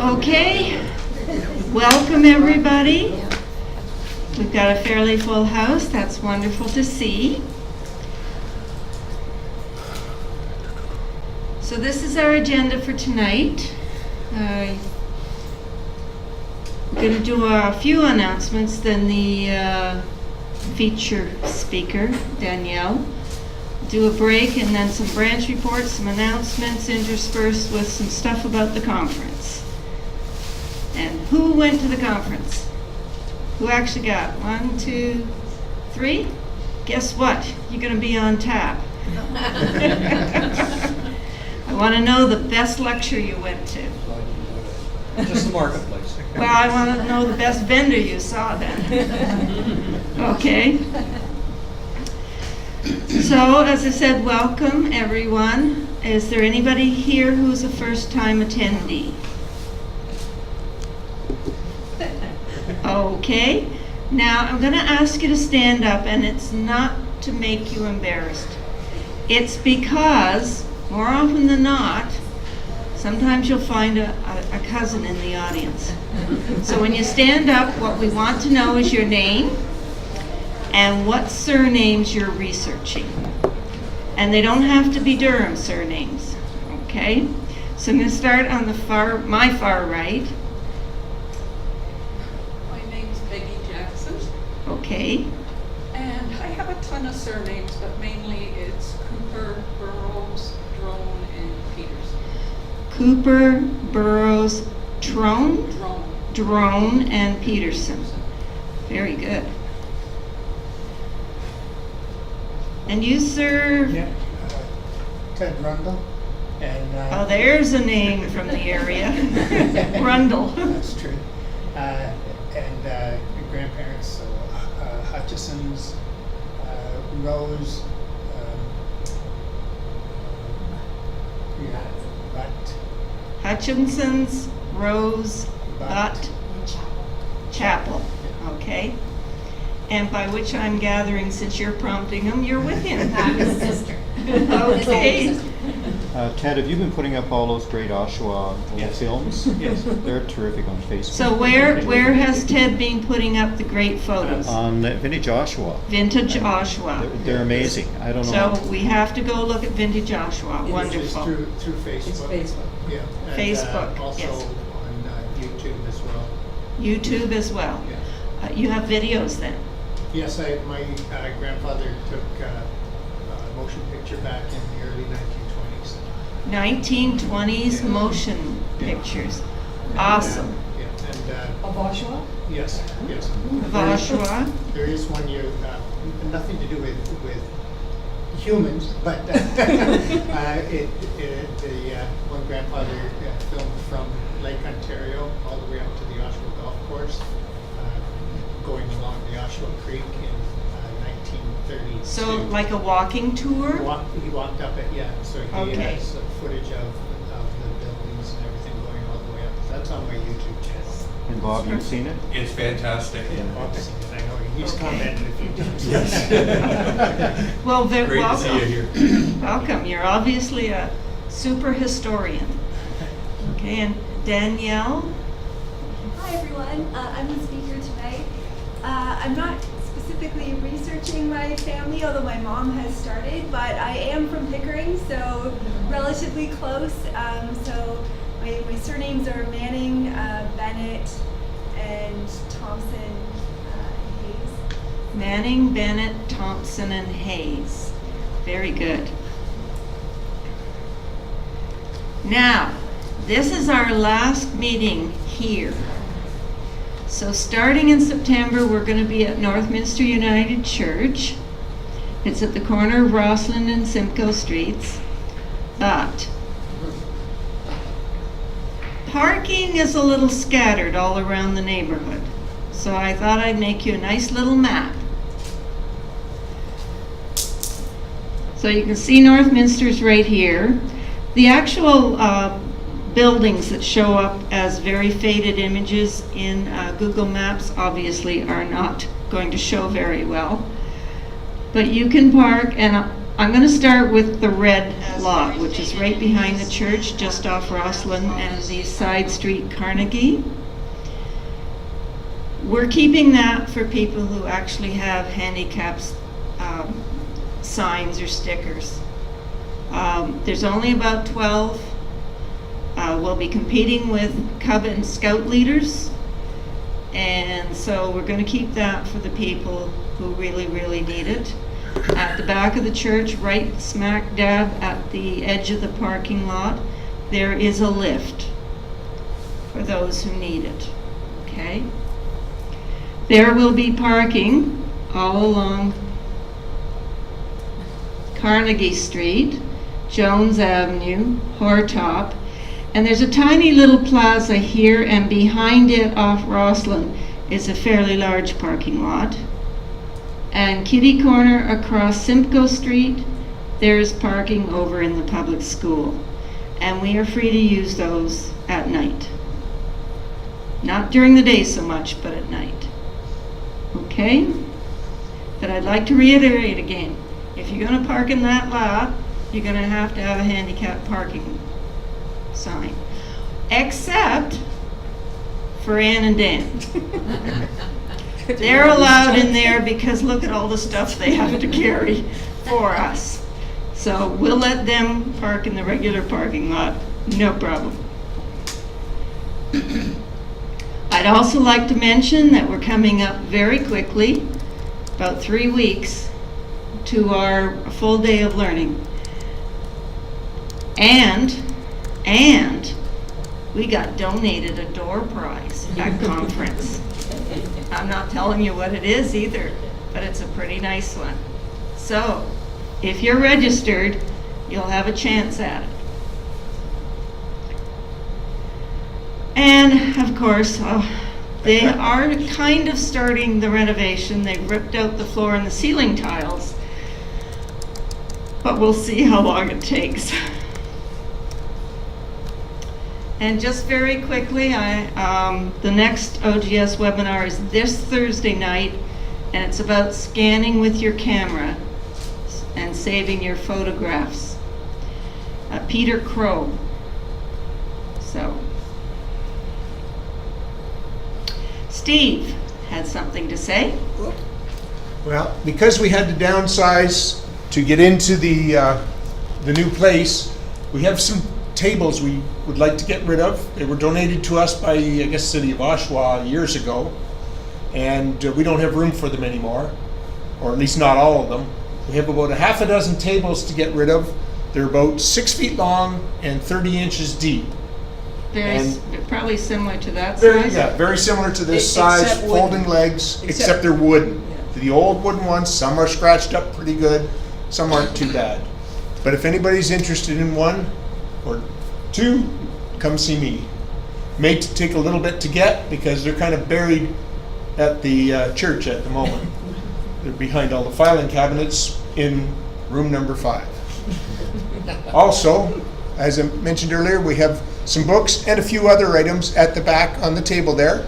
Okay, welcome everybody. We've got a fairly full house. That's wonderful to see. So this is our agenda for tonight. We're going to do a few announcements, then the feature speaker, Danielle. Do a break and then some branch reports, some announcements interspersed with some stuff about the conference. And who went to the conference? Who actually got? 1, 2, 3? Guess what? You're going to be on tap. I want to know the best lecture you went to. Just the marketplace. Well, I want to know the best vendor you saw then. Okay. So, as I said, welcome everyone. Is there anybody here who's a first-time attendee? Okay. Now, I'm going to ask you to stand up, and it's not to make you embarrassed. It's because, more often than not, sometimes you'll find a cousin in the audience. So when you stand up, what we want to know is your name and what surnames you're researching. And they don't have to be Durham surnames, okay? So I'm going to start on my far right. My name's Peggy Jackson. Okay. And I have a ton of surnames, but mainly it's Cooper, Burrows, Drone, and Peterson. Cooper, Burrows, Drone, and Peterson. Very good. And you, sir? Yeah, Ted Rundle. And, Oh, there's a name from the area. Rundle. That's true. And grandparents, so Hutchison's, Rose, Butt. Hutchinson's, Rose, Butt, Chapel. Okay. And by which I'm gathering, since you're prompting him, you're with him. I'm his sister. Okay. Ted, have you been putting up all those great Oshawa films? Yes. They're terrific on Facebook. So where has Ted been putting up the great photos? On Vintage Oshawa. Vintage Oshawa. They're amazing. I don't know. So we have to go look at Vintage Oshawa. Wonderful. Through Facebook. It's Facebook. Yeah. And, Facebook, also yes. on YouTube as well. YouTube as well. Yeah. You have videos then? Yes, my grandfather took motion picture back in the early 1920s. 1920s Yeah. motion pictures. Awesome. Of Oshawa? Yes. Of Oshawa. There is one year, nothing to do with humans, but the one grandfather filmed from Lake Ontario all the way up to the Oshawa Golf Course, going along the Oshawa Creek in 1932. So like a walking tour? He walked up it, yeah. So he Okay. has footage of the buildings and everything going all the way up. That's on my YouTube channel. And Bob, you've seen it? It's fantastic. Yeah, Bob's seen it. I know he's Okay. commented a few times. Well, Great to welcome. see you here. Welcome. You're obviously a super historian. Okay, and Danielle? Hi everyone, I'm the speaker tonight. I'm not specifically researching my family, although my mom has started, but I am from Pickering, so relatively close. So my surnames are Manning, Bennett, and Thompson, Hayes. Manning, Bennett, Thompson, and Hayes. Very good. Now, this is our last meeting here. So starting in September, we're going to be at Northminster United Church. It's at the corner of Rossland and Simcoe Streets. But parking is a little scattered all around the neighborhood. So I thought I'd make you a nice little map. So you can see Northminster's right here. The actual buildings that show up as very faded images in Google Maps obviously are not going to show very well. But you can park, and I'm going to start with the red lot, which is right behind the church, just off Roslyn and the side street Carnegie. We're keeping that for people who actually have handicaps signs or stickers. There's only about 12. We'll be competing with Cub and Scout leaders, and so we're going to keep that for the people who really, really need it. At the back of the church, right smack dab at the edge of the parking lot, there is a lift for those who need it. Okay? There will be parking all along Carnegie Street, Jones Avenue, Hortop, and there's a tiny little plaza here, and behind it off Roslyn is a fairly large parking lot. And kitty corner across Simcoe Street, there's parking over in the public school. And we are free to use those at night. Not during the day so much, but at night. Okay? But I'd like to reiterate again, if you're going to park in that lot, you're going to have a handicap parking sign. Except for Ann and Dan. They're allowed in there because look at all the stuff they have to carry for us. So we'll let them park in the regular parking lot, no problem. I'd also like to mention that we're coming up very quickly, about 3 weeks, to our full day of learning. And we got donated a door prize at conference. I'm not telling you what it is either, but it's a pretty nice one. So, if you're registered, you'll have a chance at it. And, of course, they are kind of starting the renovation. They've ripped out the floor and the ceiling tiles, but we'll see how long it takes. And just very quickly, the next OGS webinar is this Thursday night, and it's about scanning with your camera and saving your photographs. Peter Crow. So, Steve had something to say. Well, because we had to downsize to get into the new place, we have some tables we would like to get rid of. They were donated to us by, I guess, City of Oshawa years ago, and we don't have room for them anymore, or at least not all of them. We have about a half a dozen tables to get rid of. They're about 6 feet long and 30 inches deep. They're probably similar to that size. Yeah, very similar to this Except size, wooden. folding legs, except they're wooden. The old wooden ones, some are scratched up pretty good, some aren't too bad. But if anybody's interested in one or two, come see me. May take a little bit to get because they're kind of buried at the church at the moment. They're behind all the filing cabinets in room number 5. Also, as I mentioned earlier, we have some books and a few other items at the back on the table there.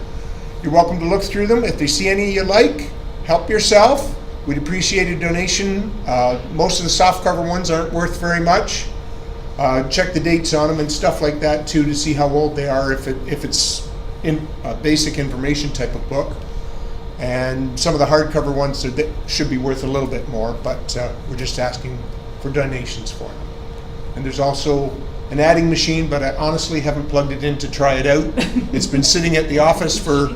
You're welcome to look through them. If you see any you like, help yourself. We'd appreciate a donation. Most of the softcover ones aren't worth very much. Check the dates on them and stuff like that too to see how old they are if it's in a basic information type of book. And some of the hardcover ones should be worth a little bit more, but we're just asking for donations for them. And there's also an adding machine, but I honestly haven't plugged it in to try it out. It's been sitting at the office for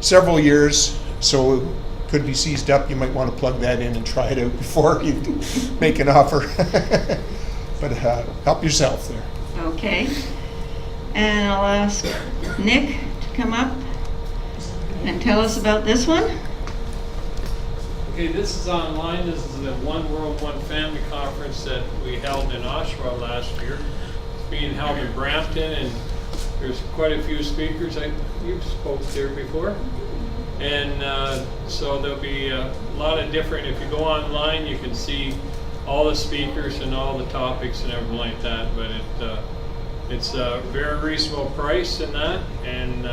several years, so it could be seized up. You might want to plug that in and try it out before you make an offer. But help yourself there. Okay. And I'll ask Nick to come up and tell us about this one. Okay, this is online. This is the One World, One Family Conference that we held in Oshawa last year. It's being held in Brampton, and there's quite a few speakers. You've spoke there before. And so there'll be a lot of different, if you go online, you can see all the speakers and all the topics and everything like that. But it's a very reasonable price in that, and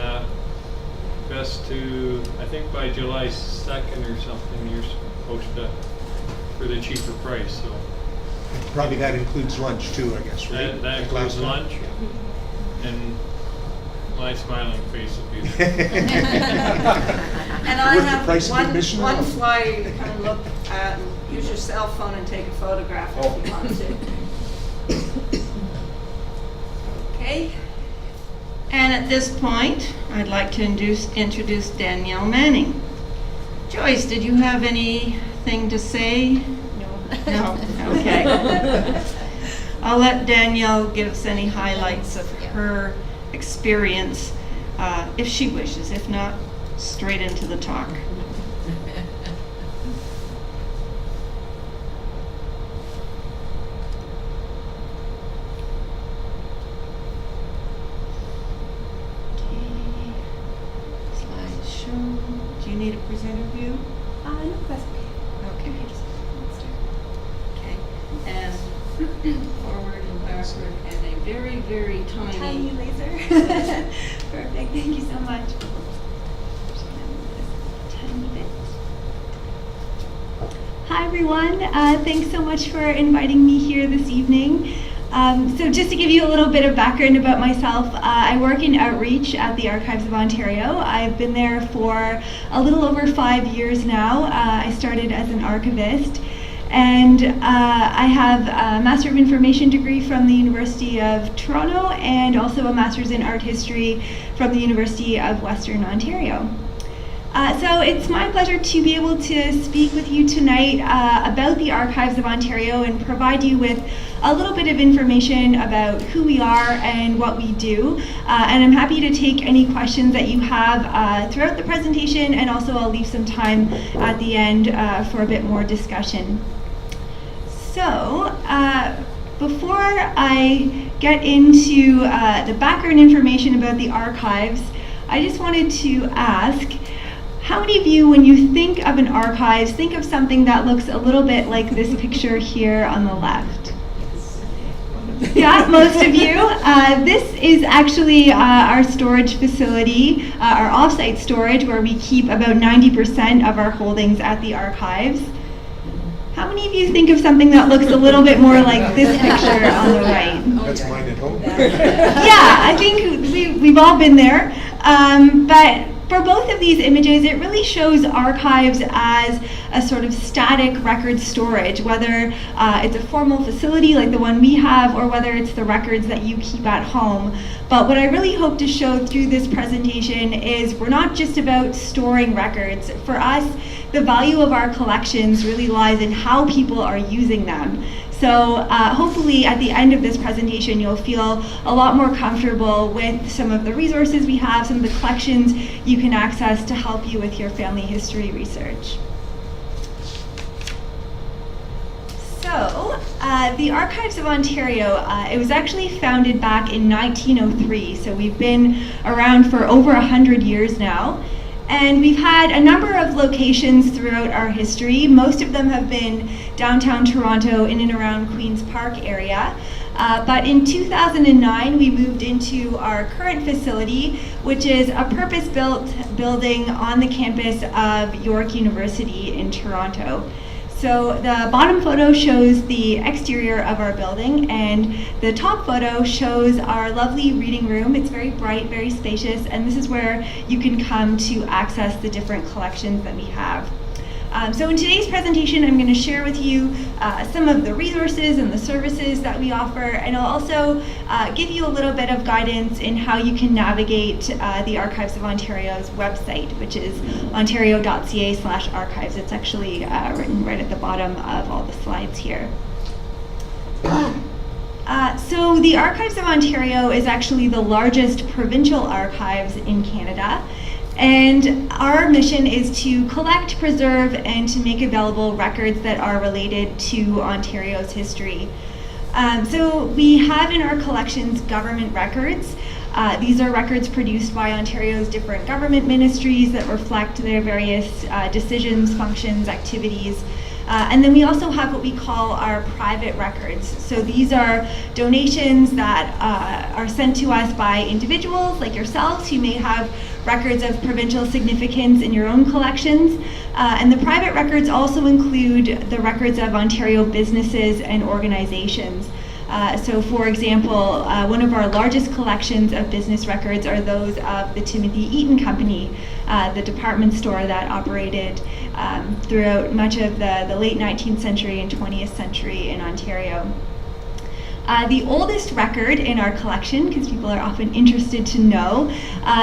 best to, I think by July 2nd or something, you're supposed to, for the cheaper price. So Probably that includes lunch too, I guess, right? That A glass includes of lunch and my smiling face will be there. And I Worth the have price of admission or one not? flyer you can kind of look at and use your cell phone and take a photograph if you want to. Okay. And at this point, I'd like to introduce Danielle Manning. Joyce, did you have anything to say? No? Okay. I'll let Danielle give us any highlights of her experience, if she wishes. If not, straight into the talk. Okay. Slideshow. Do you need a presenter view? No, that's okay. Okay. Okay. And forward and backward and a very, very Tiny laser. Perfect, thank you so much. Tiny bit. Hi everyone, thanks so much for inviting me here this evening. So just to give you a little bit of background about myself, I work in outreach at the Archives of Ontario. I've been there for a little over 5 years now. I started as an archivist. And I have a Master of Information degree from the University of Toronto and also a Master's in Art History from the University of Western Ontario. So it's my pleasure to be able to speak with you tonight about the Archives of Ontario and provide you with a little bit of information about who we are and what we do. And I'm happy to take any questions that you have throughout the presentation, and also I'll leave some time at the end for a bit more discussion. So, before I get into the background information about the archives, I just wanted to ask, how many of you, when you think of an archives, think of something that looks a little bit like this picture here on the left? Yeah, most of you. This is actually our storage facility, our offsite storage, where we keep about 90% of our holdings at the archives. How many of you think of something that looks a little bit more like this picture on the right? That's mine at home. Yeah, I think we've all been there. But for both of these images, it really shows archives as a sort of static record storage, whether it's a formal facility like the one we have, or whether it's the records that you keep at home. But what I really hope to show through this presentation is we're not just about storing records. For us, the value of our collections really lies in how people are using them. So hopefully at the end of this presentation, you'll feel a lot more comfortable with some of the resources we have, some of the collections you can access to help you with your family history research. So, the Archives of Ontario, it was actually founded back in 1903, so we've been around for over 100 years now. And we've had a number of locations throughout our history. Most of them have been downtown Toronto, in and around Queen's Park area. But in 2009, we moved into our current facility, which is a purpose-built building on the campus of York University in Toronto. So the bottom photo shows the exterior of our building, and the top photo shows our lovely reading room. It's very bright, very spacious, and this is where you can come to access the different collections that we have. So in today's presentation, I'm going to share with you some of the resources and the services that we offer, and I'll also give you a little bit of guidance in how you can navigate the Archives of Ontario's website, which is ontario.ca/archives. It's actually written right at the bottom of all the slides here. So the Archives of Ontario is actually the largest provincial archives in Canada. And our mission is to collect, preserve, and to make available records that are related to Ontario's history. So we have in our collections government records. These are records produced by Ontario's different government ministries that reflect their various decisions, functions, activities. And then we also have what we call our private records. So these are donations that are sent to us by individuals like yourselves who may have records of provincial significance in your own collections. And the private records also include the records of Ontario businesses and organizations. So for example, one of our largest collections of business records are those of the Timothy Eaton Company, the department store that operated throughout much of the late 19th century and 20th century in Ontario. The oldest record in our collection, because people are often interested to know,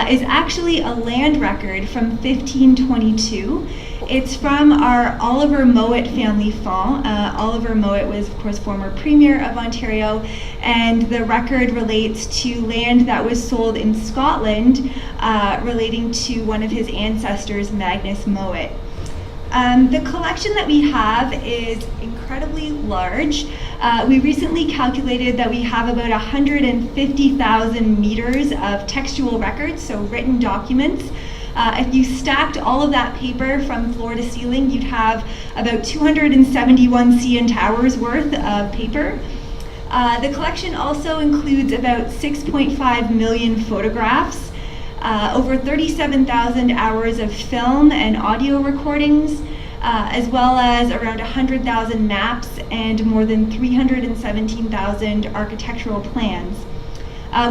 is actually a land record from 1522. It's from our Oliver Mowat family farm. Oliver Mowat was, of course, former Premier of Ontario, and the record relates to land that was sold in Scotland relating to one of his ancestors, Magnus Mowat. The collection that we have is incredibly large. We recently calculated that we have about 150,000 meters of textual records, so written documents. If you stacked all of that paper from floor to ceiling, you'd have about 271 CN Towers worth of paper. The collection also includes about 6.5 million photographs, over 37,000 hours of film and audio recordings, as well as around 100,000 maps and more than 317,000 architectural plans.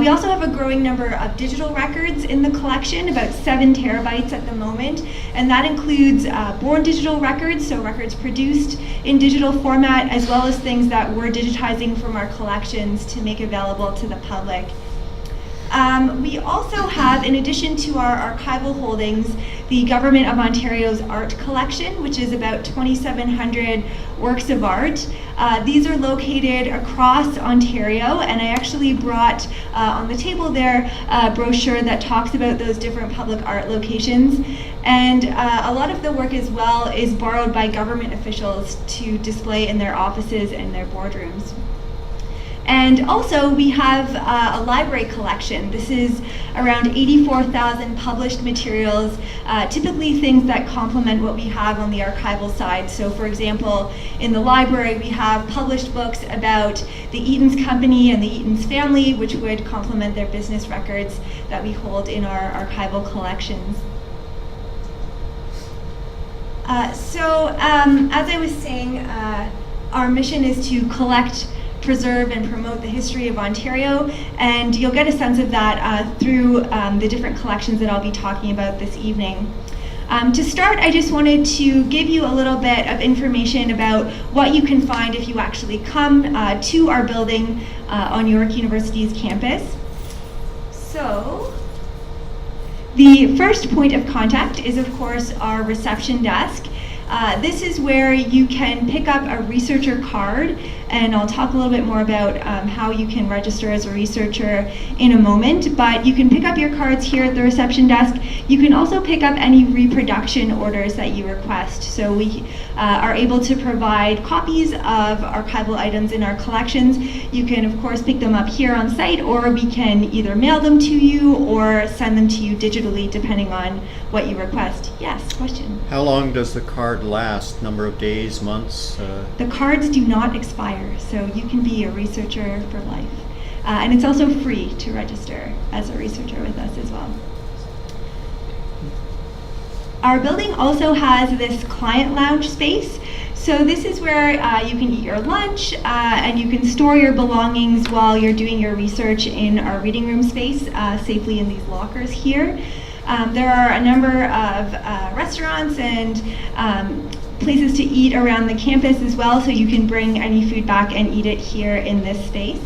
We also have a growing number of digital records in the collection, about 7 terabytes at the moment, and that includes born digital records, so records produced in digital format, as well as things that we're digitizing from our collections to make available to the public. We also have, in addition to our archival holdings, the Government of Ontario's art collection, which is about 2,700 works of art. These are located across Ontario, and I actually brought on the table there a brochure that talks about those different public art locations. And a lot of the work as well is borrowed by government officials to display in their offices and their boardrooms. And also we have a library collection. This is around 84,000 published materials, typically things that complement what we have on the archival side. So for example, in the library we have published books about the Eaton's Company and the Eaton's family, which would complement their business records that we hold in our archival collections. As I was saying, our mission is to collect, preserve, and promote the history of Ontario, and you'll get a sense of that through the different collections that I'll be talking about this evening. To start, I just wanted to give you a little bit of information about what you can find if you actually come to our building on York University's campus. So, the first point of contact is, of course, our reception desk. This is where you can pick up a researcher card, and I'll talk a little bit more about how you can register as a researcher in a moment, but you can pick up your cards here at the reception desk. You can also pick up any reproduction orders that you request. So we are able to provide copies of archival items in our collections. You can, of course, pick them up here on site, or we can either mail them to you or send them to you digitally, depending on what you request. Yes, question? How long does the card last? Number of days, months? The cards do not expire, so you can be a researcher for life. And it's also free to register as a researcher with us as well. Our building also has this client lounge space. So this is where you can eat your lunch and you can store your belongings while you're doing your research in our reading room space safely in these lockers here. There are a number of restaurants and places to eat around the campus as well, so you can bring any food back and eat it here in this space.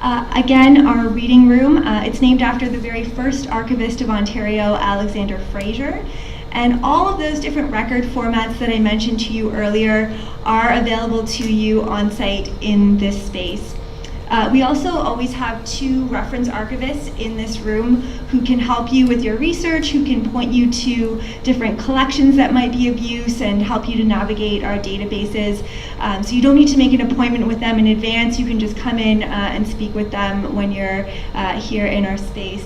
Again, our reading room, it's named after the very first archivist of Ontario, Alexander Fraser. And all of those different record formats that I mentioned to you earlier are available to you on site in this space. We also always have 2 reference archivists in this room who can help you with your research, who can point you to different collections that might be of use and help you to navigate our databases. So you don't need to make an appointment with them in advance. You can just come in and speak with them when you're here in our space.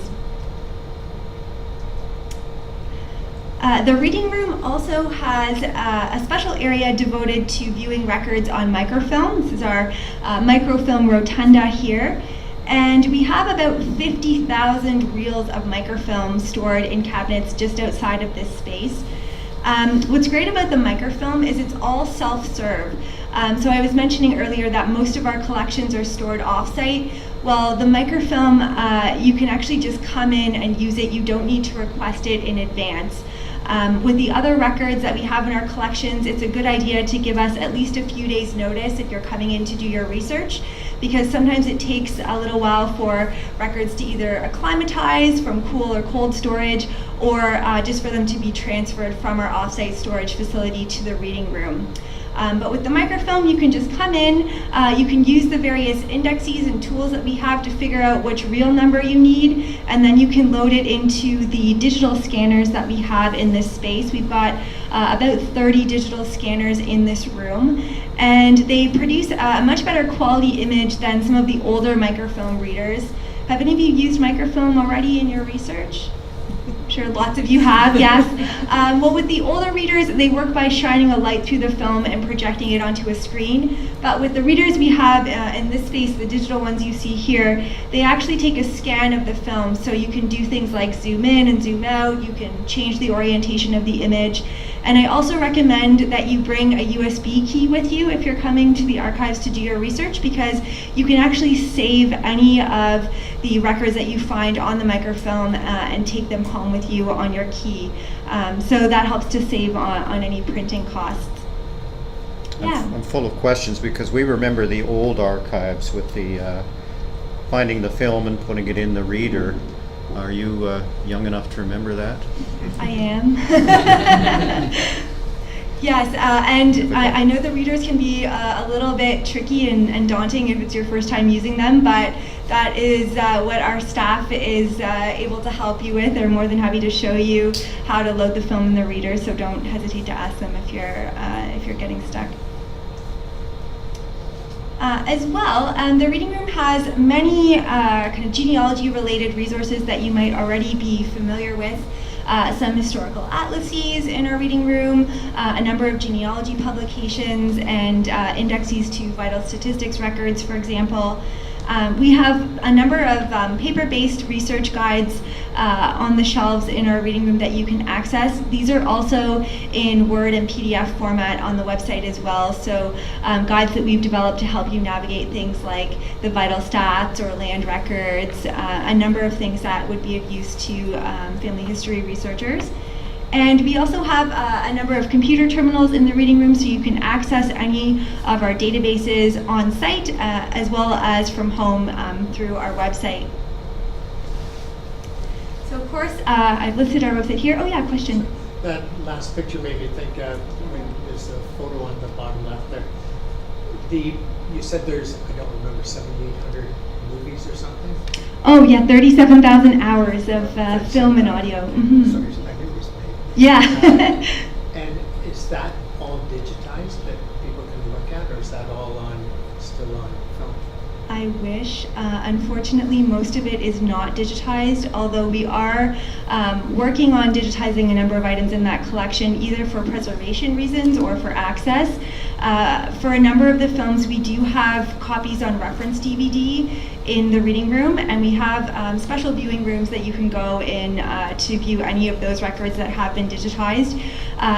The reading room also has a special area devoted to viewing records on microfilm. This is our microfilm rotunda here. And we have about 50,000 reels of microfilm stored in cabinets just outside of this space. What's great about the microfilm is it's all self-serve. So I was mentioning earlier that most of our collections are stored off-site. Well, the microfilm, you can actually just come in and use it. You don't need to request it in advance. With the other records that we have in our collections, it's a good idea to give us at least a few days notice if you're coming in to do your research, because sometimes it takes a little while for records to either acclimatize from cool or cold storage, or just for them to be transferred from our offsite storage facility to the reading room. But with the microfilm, you can just come in, you can use the various indexes and tools that we have to figure out which reel number you need, and then you can load it into the digital scanners that we have in this space. We've got about 30 digital scanners in this room, and they produce a much better quality image than some of the older microfilm readers. Have any of you used microfilm already in your research? I'm sure lots of you have, yes. Well, with the older readers, they work by shining a light through the film and projecting it onto a screen. But with the readers we have in this space, the digital ones you see here, they actually take a scan of the film. So you can do things like zoom in and zoom out. You can change the orientation of the image. And I also recommend that you bring a USB key with you if you're coming to the archives to do your research, because you can actually save any of the records that you find on the microfilm and take them home with you on your key. So that helps to save on any printing costs. Yeah. I'm full of questions because we remember the old archives with the finding the film and putting it in the reader. Are you young enough to remember that? I am. Yes, and I know the readers can be a little bit tricky and daunting if it's your first time using them, but that is what our staff is able to help you with. They're more than happy to show you how to load the film in the reader, so don't hesitate to ask them if you're getting stuck. As well, the reading room has many kind of genealogy-related resources that you might already be familiar with. Some historical atlases in our reading room, a number of genealogy publications, and indexes to vital statistics records, for example. We have a number of paper-based research guides on the shelves in our reading room that you can access. These are also in Word and PDF format on the website as well, so guides that we've developed to help you navigate things like the vital stats or land records, a number of things that would be of use to family history researchers. And we also have a number of computer terminals in the reading room, so you can access any of our databases on site as well as from home through our website. So of course, I've listed our website here. Oh yeah, question. That last picture made me think when there's a photo on the bottom left there. You said there's, I don't remember, 7,800 movies or something? Oh yeah, 37,000 hours of film and audio. Mm-hmm. Sorry, I knew it was made. Yeah. And is that all digitized that people can look at, or is that all still on film? I wish. Unfortunately, most of it is not digitized, although we are working on digitizing a number of items in that collection, either for preservation reasons or for access. For a number of the films, we do have copies on reference DVD in the reading room, and we have special viewing rooms that you can go in to view any of those records that have been digitized.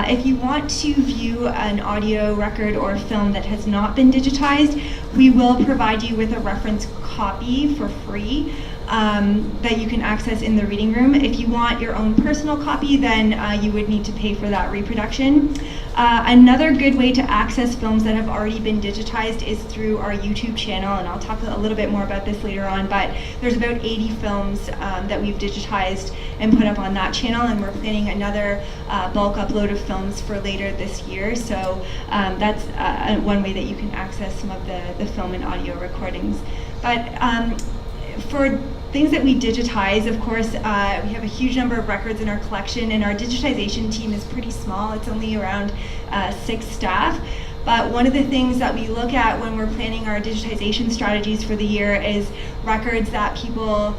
If you want to view an audio record or film that has not been digitized, we will provide you with a reference copy for free that you can access in the reading room. If you want your own personal copy, then you would need to pay for that reproduction. Another good way to access films that have already been digitized is through our YouTube channel, and I'll talk a little bit more about this later on, but there's about 80 films that we've digitized and put up on that channel, and we're planning another bulk upload of films for later this year, so that's one way that you can access some of the film and audio recordings. But for things that we digitize, of course, we have a huge number of records in our collection, and our digitization team is pretty small. It's only around 6 staff. but one of the things that we look at when we're planning our digitization strategies for the year is records that people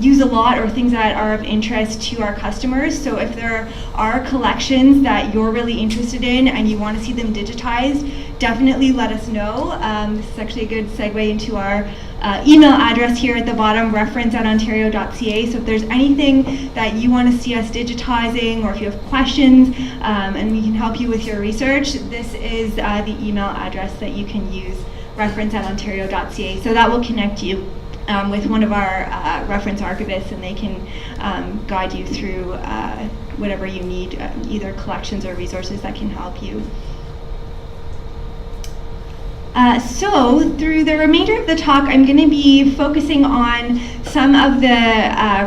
use a lot or things that are of interest to our customers. So if there are collections that you're really interested in and you want to see them digitized, definitely let us know. This is actually a good segue into our email address here at the bottom, reference@ontario.ca. So if there's anything that you want to see us digitizing, or if you have questions and we can help you with your research, this is the email address that you can use, reference@ontario.ca. So that will connect you with one of our reference archivists, and they can guide you through whatever you need, either collections or resources that can help you. So through the remainder of the talk, I'm going to be focusing on some of the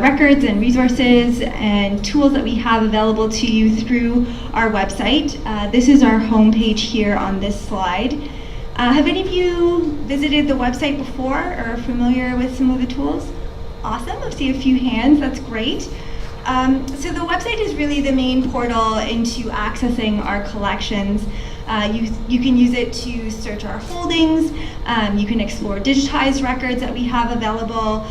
records and resources and tools that we have available to you through our website. This is our homepage here on this slide. Have any of you visited the website before or are familiar with some of the tools? Awesome, I see a few hands, that's great. So the website is really the main portal into accessing our collections. You can use it to search our holdings. You can explore digitized records that we have available.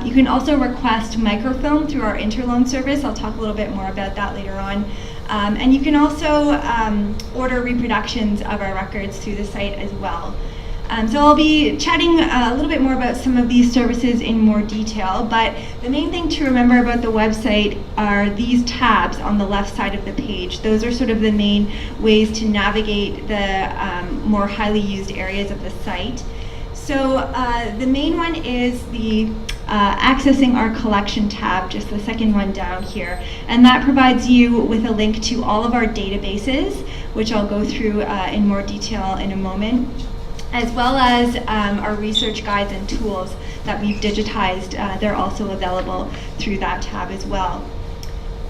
You can also request microfilm through our interloan service. I'll talk a little bit more about that later on. And you can also order reproductions of our records through the site as well. So I'll be chatting a little bit more about some of these services in more detail, but the main thing to remember about the website are these tabs on the left side of the page. Those are sort of the main ways to navigate the more highly used areas of the site. So the main one is the accessing our collection tab, just the second one down here. And that provides you with a link to all of our databases, which I'll go through in more detail in a moment, as well as our research guides and tools that we've digitized. They're also available through that tab as well.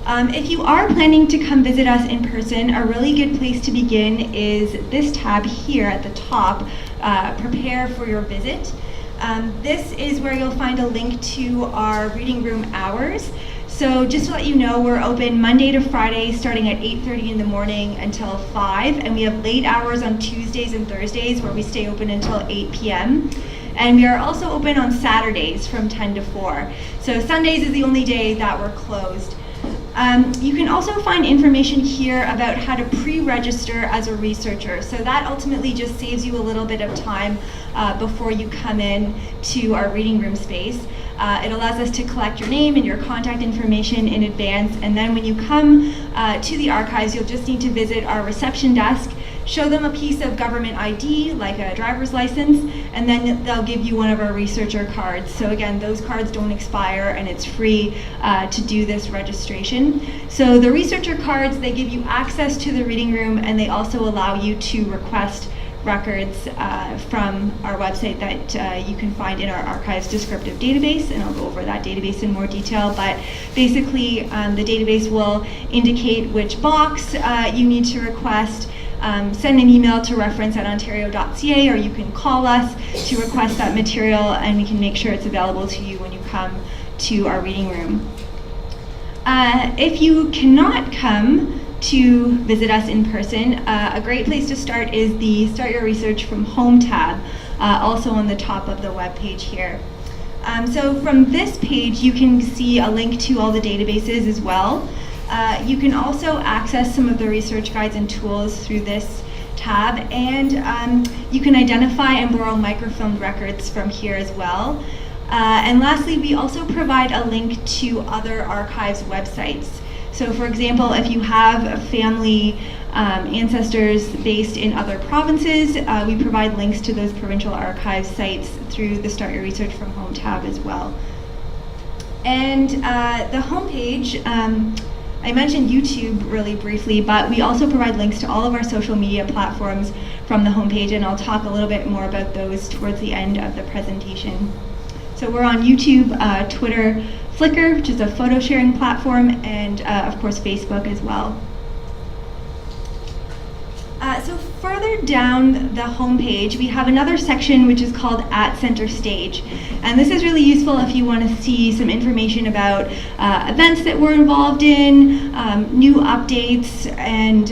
If you are planning to come visit us in person, a really good place to begin is this tab here at the top, Prepare for Your Visit. This is where you'll find a link to our reading room hours. So just to let you know, we're open Monday to Friday starting at 8:30 in the morning until 5, and we have late hours on Tuesdays and Thursdays where we stay open until 8 p.m. And we are also open on Saturdays from 10 to 4. So Sundays is the only day that we're closed. You can also find information here about how to pre-register as a researcher. So that ultimately just saves you a little bit of time before you come in to our reading room space. It allows us to collect your name and your contact information in advance, and then when you come to the archives, you'll just need to visit our reception desk, show them a piece of government ID, like a driver's license, and then they'll give you one of our researcher cards. So again, those cards don't expire, and it's free to do this registration. So the researcher cards, they give you access to the reading room, and they also allow you to request records from our website that you can find in our archives descriptive database, and I'll go over that database in more detail. But basically, the database will indicate which box you need to request. Send an email to reference@ontario.ca, or you can call us to request that material, and we can make sure it's available to you when you come to our reading room. If you cannot come to visit us in person, a great place to start is the Start Your Research from Home tab, also on the top of the web page here. So from this page, you can see a link to all the databases as well. You can also access some of the research guides and tools through this tab, and you can identify and borrow microfilmed records from here as well. And lastly, we also provide a link to other archives websites. So for example, if you have family ancestors based in other provinces, we provide links to those provincial archive sites through the Start Your Research from Home tab as well. And the homepage, I mentioned YouTube really briefly, but we also provide links to all of our social media platforms from the homepage, and I'll talk a little bit more about those towards the end of the presentation. So we're on YouTube, Twitter, Flickr, which is a photo sharing platform, and of course Facebook as well. So further further down the homepage, we have another section which is called At Center Stage. And this is really useful if you want to see some information about events that we're involved in, new updates, and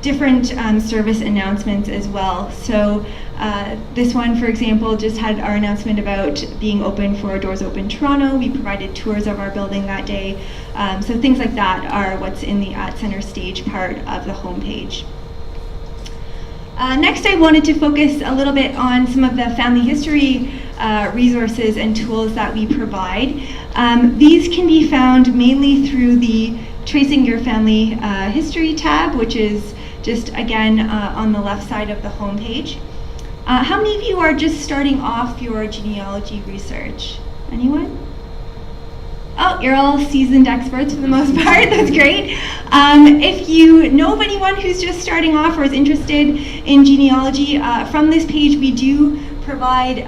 different service announcements as well. So this one, for example, just had our announcement about being open for Doors Open Toronto. We provided tours of our building that day. So things like that are what's in the At Center Stage part of the homepage. Next, I wanted to focus a little bit on some of the family history resources and tools that we provide. These can be found mainly through the Tracing Your Family History tab, which is just, again, on the left side of the homepage. How many of you are just starting off your genealogy research? Anyone? Oh, you're all seasoned experts for the most part. That's great. If you know of anyone who's just starting off or is interested in genealogy, from this page we do provide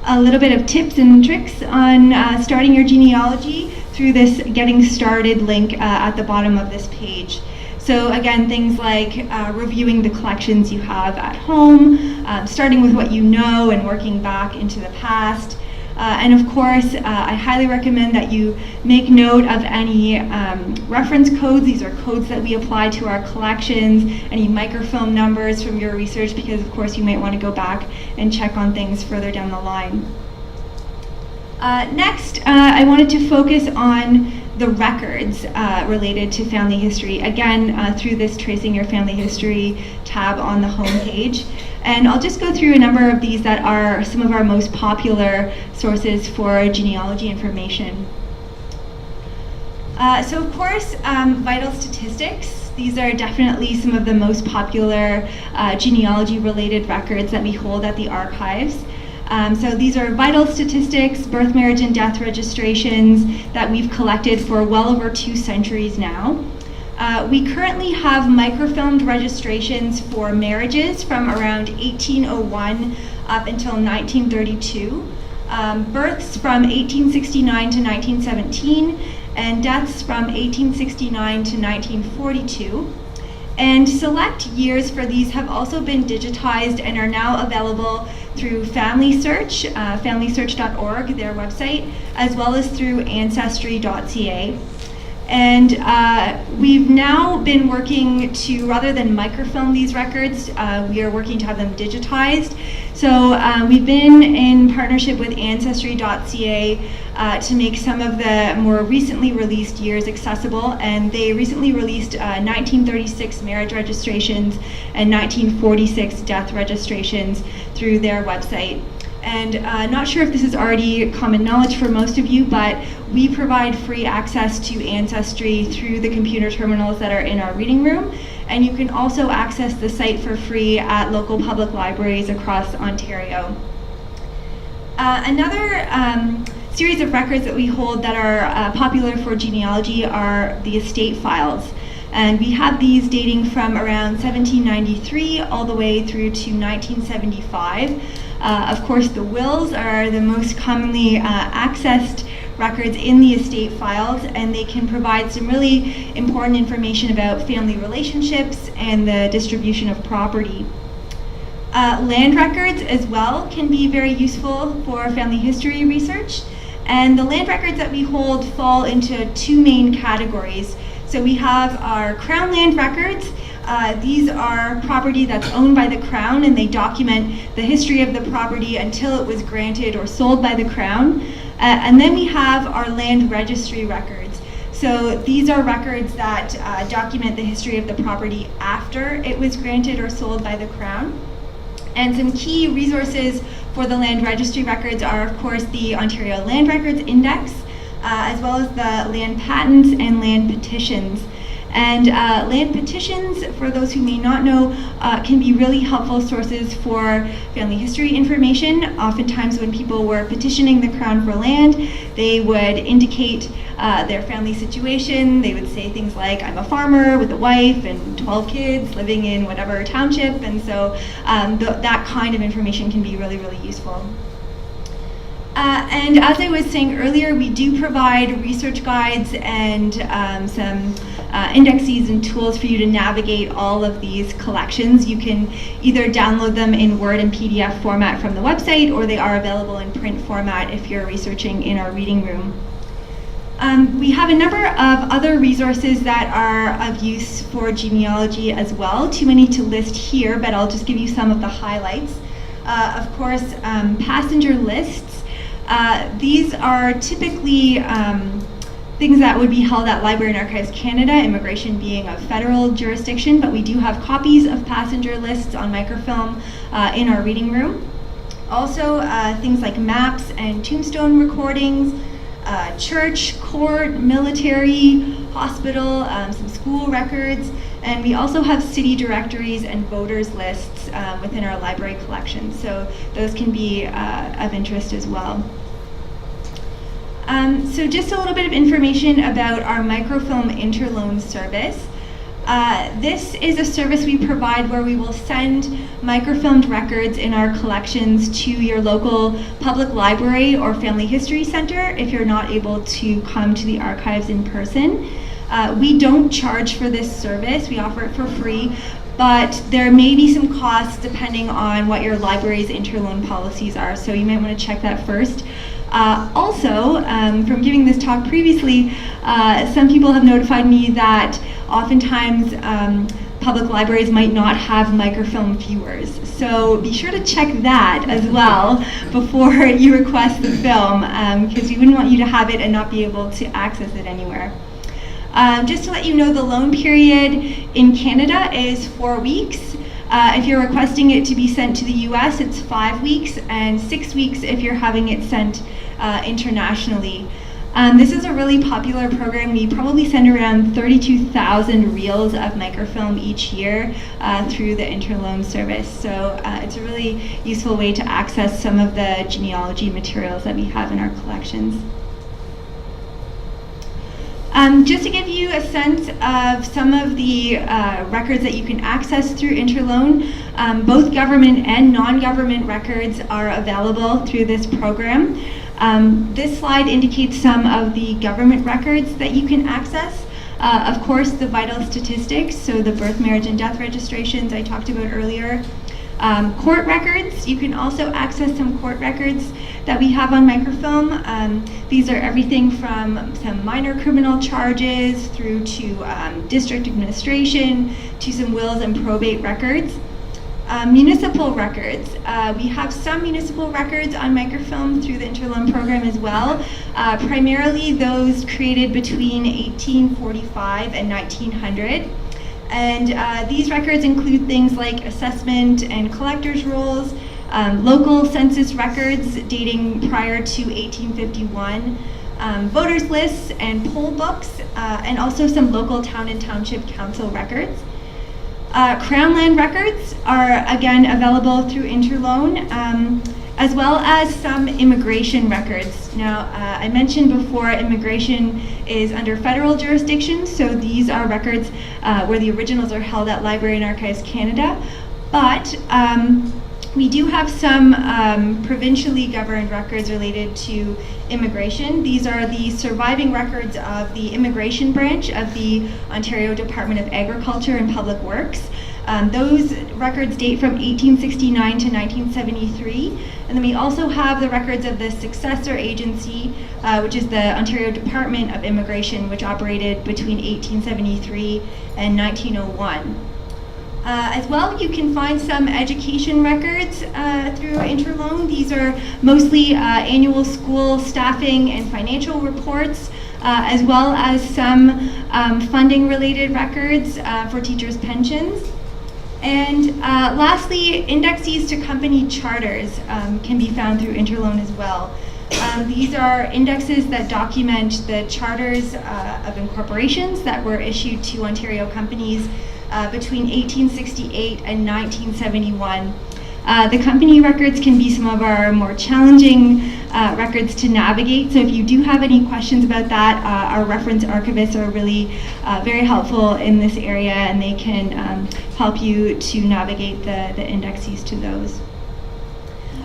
a little bit of tips and tricks on starting your genealogy through this Getting Started link at the bottom of this page. So again, things like reviewing the collections you have at home, starting with what you know and working back into the past. And of course, I highly recommend that you make note of any reference codes. These are codes that we apply to our collections, any microfilm numbers from your research, because of course you might want to go back and check on things further down the line. Next, I wanted to focus on the records related to family history, again, through this Tracing Your Family History tab on the homepage. And I'll just go through a number of these that are some of our most popular sources for genealogy information. So of course, vital statistics. These are definitely some of the most popular genealogy-related records that we hold at the archives. So these are vital statistics, birth, marriage, and death registrations that we've collected for well over 2 centuries now. We currently have microfilmed registrations for marriages from around 1801 up until 1932, births from 1869 to 1917, and deaths from 1869 to 1942. And select years for these have also been digitized and are now available through Family Search, familysearch.org, their website, as well as through ancestry.ca. And we've now been working to, rather than microfilm these records, we are working to have them digitized. So we've been in partnership with ancestry.ca to make some of the more recently released years accessible, and they recently released 1936 marriage registrations and 1946 death registrations through their website. And not sure if this is already common knowledge for most of you, but we provide free access to Ancestry through the computer terminals that are in our reading room. And you can also access the site for free at local public libraries across Ontario. Another series of records that we hold that are popular for genealogy are the estate files. And we have these dating from around 1793 all the way through to 1975. Of course, the wills are the most commonly accessed records in the estate files, and they can provide some really important information about family relationships and the distribution of property. Land records as well can be very useful for family history research, and the land records that we hold fall into 2 main categories. So we have our Crown land records. These are property that's owned by the Crown, and they document the history of the property until it was granted or sold by the Crown. And then we have our land registry records. So these are records that document the history of the property after it was granted or sold by the Crown. And some key resources for the land registry records are, of course, the Ontario Land Records Index, as well as the land patents and land petitions. And land petitions, for those who may not know, can be really helpful sources for family history information. Oftentimes when people were petitioning the Crown for land, they would indicate their family situation. They would say things like, I'm a farmer with a wife and 12 kids living in whatever township. And so that kind of information can be really, really useful. And as I was saying earlier, we do provide research guides and some indexes and tools for you to navigate all of these collections. You can either download them in Word and PDF format from the website, or they are available in print format if you're researching in our reading room. We have a number of other resources that are of use for genealogy as well. Too many to list here, but I'll just give you some of the highlights. Of course, passenger lists. These are typically things that would be held at Library and Archives Canada, immigration being a federal jurisdiction, but we do have copies of passenger lists on microfilm in our reading room. Also, things like maps and tombstone recordings, church, court, military, hospital, some school records, and we also have city directories and voters lists within our library collection, so those can be of interest as well. So just a little bit of information about our microfilm interloan service. This is a service we provide where we will send microfilmed records in our collections to your local public library or family history center if you're not able to come to the archives in person. We don't charge for this service, we offer it for free, but there may be some costs depending on what your library's interloan policies are, so you might want to check that first. Also, from giving this talk previously, some people have notified me that oftentimes public libraries might not have microfilm viewers. So be sure to check that as well before you request the film, because we wouldn't want you to have it and not be able to access it anywhere. Just to let you know, the loan period in Canada is 4 weeks. If you're requesting it to be sent to the US, it's 5 weeks, and 6 weeks if you're having it sent internationally. This is a really popular program. We probably send around 32,000 reels of microfilm each year through the interloan service. So it's a really useful way to access some of the genealogy materials that we have in our collections. Just to give you a sense of some of the records that you can access through interloan, both government and non-government records are available through this program. This slide indicates some of the government records that you can access. Of course, the vital statistics, so the birth, marriage, and death registrations I talked about earlier. Court records, you can also access some court records that we have on microfilm. These are everything from some minor criminal charges through to district administration to some wills and probate records. Municipal records. We have some municipal records on microfilm through the interloan program as well, primarily those created between 1845 and 1900. And these records include things like assessment and collector's rolls, local census records dating prior to 1851, voters lists and poll books, and also some local town and township council records. Crown land records are again available through interloan, as well as some immigration records. Now, I mentioned before, immigration is under federal jurisdiction, so these are records where the originals are held at Library and Archives Canada, but we do have some provincially governed records related to immigration. These are the surviving records of the immigration branch of the Ontario Department of Agriculture and Public Works. Those records date from 1869 to 1973. And then we also have the records of the successor agency, which is the Ontario Department of Immigration, which operated between 1873 and 1901. As well, you can find some education records through interloan. These are mostly annual school staffing and financial reports, as well as some funding-related records for teachers' pensions. And lastly, indexes to company charters can be found through interloan as well. These are indexes that document the charters of incorporations that were issued to Ontario companies between 1868 and 1971. The company records can be some of our more challenging records to navigate, so if you do have any questions about that, our reference archivists are really very helpful in this area, and they can help you to navigate the indexes to those.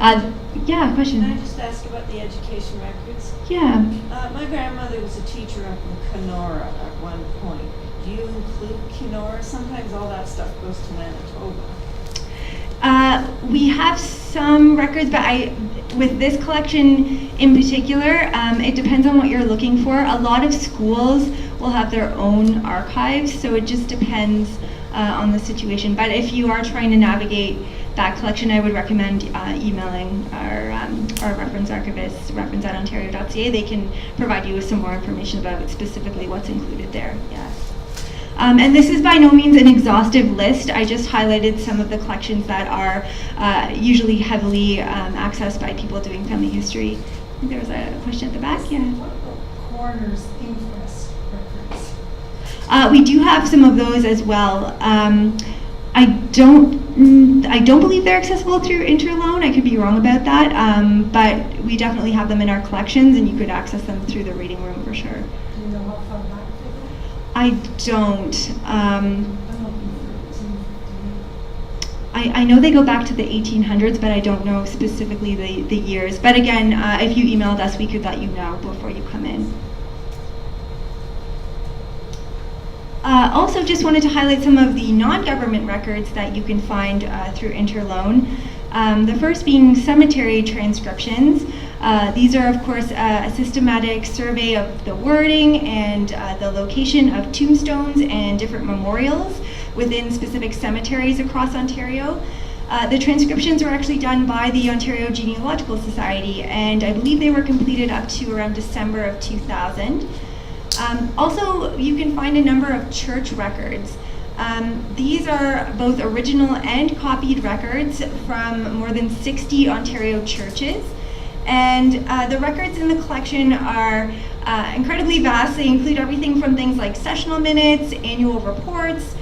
Yeah, question. Can I just ask about the education records? Yeah. My grandmother was a teacher up in Kenora at one point. Do you include Kenora? Sometimes all that stuff goes to Manitoba. We have some records, but with this collection in particular, it depends on what you're looking for. A lot of schools will have their own archives, so it just depends on the situation. But if you are trying to navigate that collection, I would recommend emailing our reference archivist, reference@ontario.ca. They can provide you with some more information about specifically what's included there. Yeah. And this is by no means an exhaustive list. I just highlighted some of the collections that are usually heavily accessed by people doing family history. I think there was a question at the back. Yeah. What about coroner's inquest records? We do have some of those as well. I don't believe they're accessible through Interloan. I could be wrong about that, but we definitely have them in our collections, and you could access them through the reading room for sure. Do you know how far back they go? I don't. I'm looking for 1858. I know they go back to the 1800s, but I don't know specifically the years. But again, if you emailed us, we could let you know before you come in. Also, just wanted to highlight some of the non-government records that you can find through Interloan. The first being cemetery transcriptions. These are, of course, a systematic survey of the wording and the location of tombstones and different memorials within specific cemeteries across Ontario. The transcriptions were actually done by the Ontario Genealogical Society, and I believe they were completed up to around December of 2000. Also, you can find a number of church records. These are both original and copied records from more than 60 Ontario churches. And the records in the collection are incredibly vast. They include everything from things like sessional minutes, annual reports,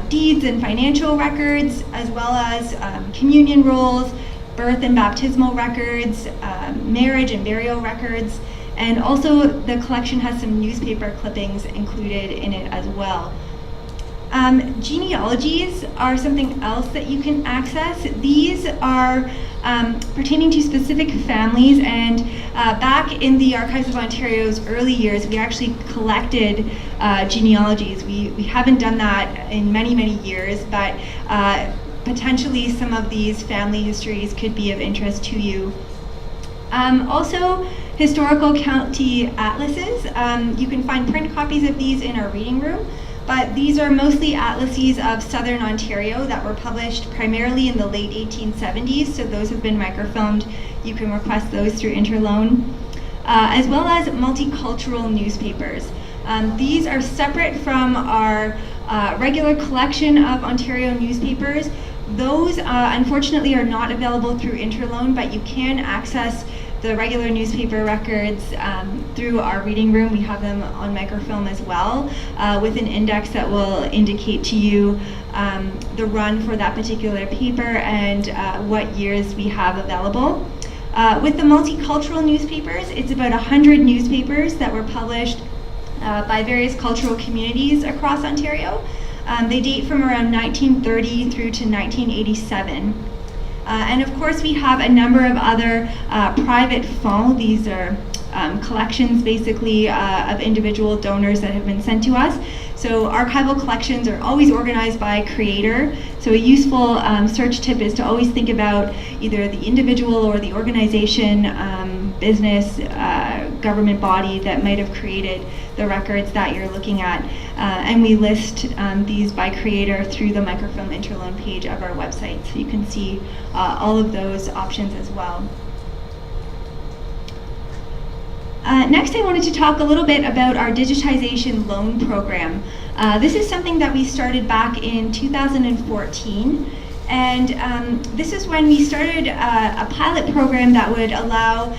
deeds and financial records, as well as communion rolls, birth and baptismal records, marriage and burial records. And also the collection has some newspaper clippings included in it as well. Genealogies are something else that you can access. These are pertaining to specific families, and back in the Archives of Ontario's early years, we actually collected genealogies. We haven't done that in many, many years, but potentially some of these family histories could be of interest to you. Also, historical county atlases. You can find print copies of these in our reading room, but these are mostly atlases of Southern Ontario that were published primarily in the late 1870s, so those have been microfilmed. You can request those through Interloan, as well as multicultural newspapers. These are separate from our regular collection of Ontario newspapers. Those, unfortunately, are not available through Interloan, but you can access the regular newspaper records through our reading room. We have them on microfilm as well, with an index that will indicate to you the run for that particular paper and what years we have available. With the multicultural newspapers, it's about 100 newspapers that were published by various cultural communities across Ontario. They date from around 1930 through to 1987. And of course, we have a number of other private fonds. These are collections, basically, of individual donors that have been sent to us. So archival collections are always organized by a creator. So a useful search tip is to always think about either the individual or the organization, business, government body that might have created the records that you're looking at. And we list these by creator through the Microfilm Interloan page of our website. So you can see all of those options as well. Next, I wanted to talk a little bit about our digitization loan program. This is something that we started back in 2014. And this is when we started a pilot program that would allow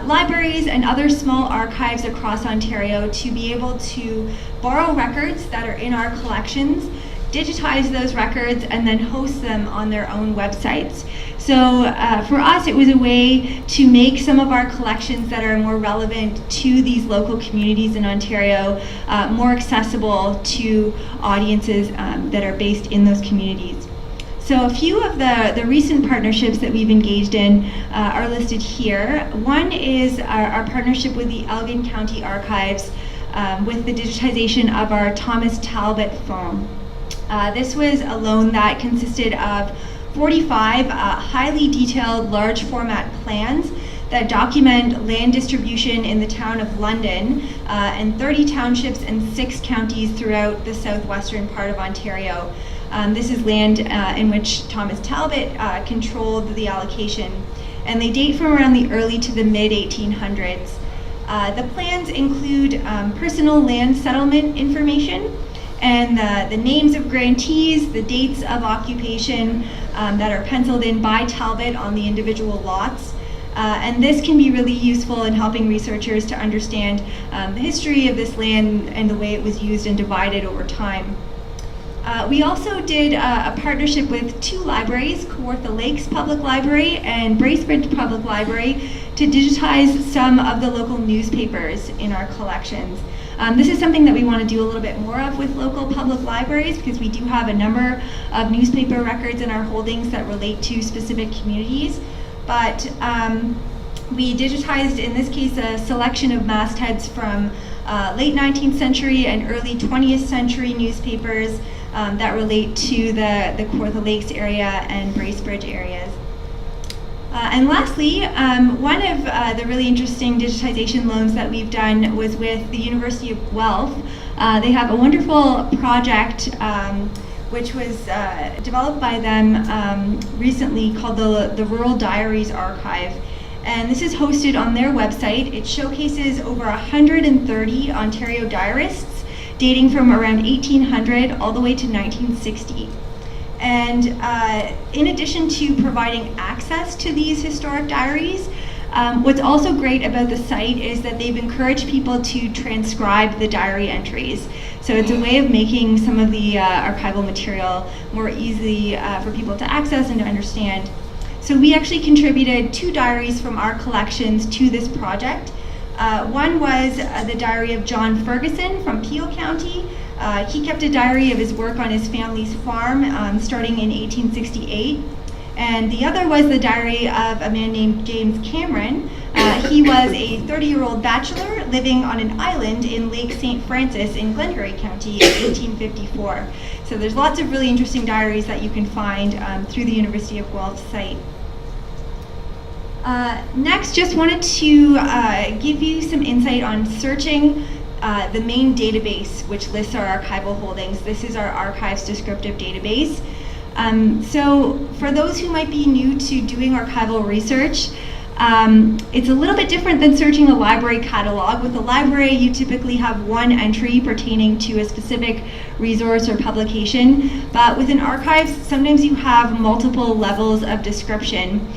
libraries and other small archives across Ontario to be able to borrow records that are in our collections, digitize those records, and then host them on their own websites. So for us, it was a way to make some of our collections that are more relevant to these local communities in Ontario more accessible to audiences that are based in those communities. So a few of the recent partnerships that we've engaged in are listed here. One is our partnership with the Alvin County Archives with the digitization of our Thomas Talbot phone. This was a loan that consisted of 45 highly detailed large format plans that document land distribution in the town of London and 30 townships and 6 counties throughout the southwestern part of Ontario. This is land in which Thomas Talbot controlled the allocation, and they date from around the early to the mid 1800s. The plans include personal land settlement information and the names of grantees, the dates of occupation that are penciled in by Talbot on the individual lots. And this can be really useful in helping researchers to understand the history of this land and the way it was used and divided over time. We also did a partnership with 2 libraries, Kawartha Lakes Public Library and Bracebridge Public Library, to digitize some of the local newspapers in our collections. This is something that we want to do a little bit more of with local public libraries, because we do have a number of newspaper records in our holdings that relate to specific communities. But we digitized, in this case, a selection of mastheads from late 19th century and early 20th century newspapers that relate to the Kawartha Lakes area and Bracebridge areas. And lastly, one of the really interesting digitization loans that we've done was with the University of Guelph. They have a wonderful project which was developed by them recently called the Rural Diaries Archive. And this is hosted on their website. It showcases over 130 Ontario diarists dating from around 1800 all the way to 1960. And in addition to providing access to these historic diaries, what's also great about the site is that they've encouraged people to transcribe the diary entries. So it's a way of making some of the archival material more easy for people to access and to understand. So we actually contributed 2 diaries from our collections to this project. One was the diary of John Ferguson from Peel County. He kept a diary of his work on his family's farm starting in 1868. And the other was the diary of a man named James Cameron. He was a 30-year-old bachelor living on an island in Lake St. Francis in Glengarry County in 1854. So there's lots of really interesting diaries that you can find through the University of Guelph site. Next, just wanted to give you some insight on searching the main database, which lists our archival holdings. This is our archives descriptive database. So for those who might be new to doing archival research, it's a little bit different than searching a library catalog. With a library, you typically have one entry pertaining to a specific resource or publication, but with an archive, sometimes you have multiple levels of description.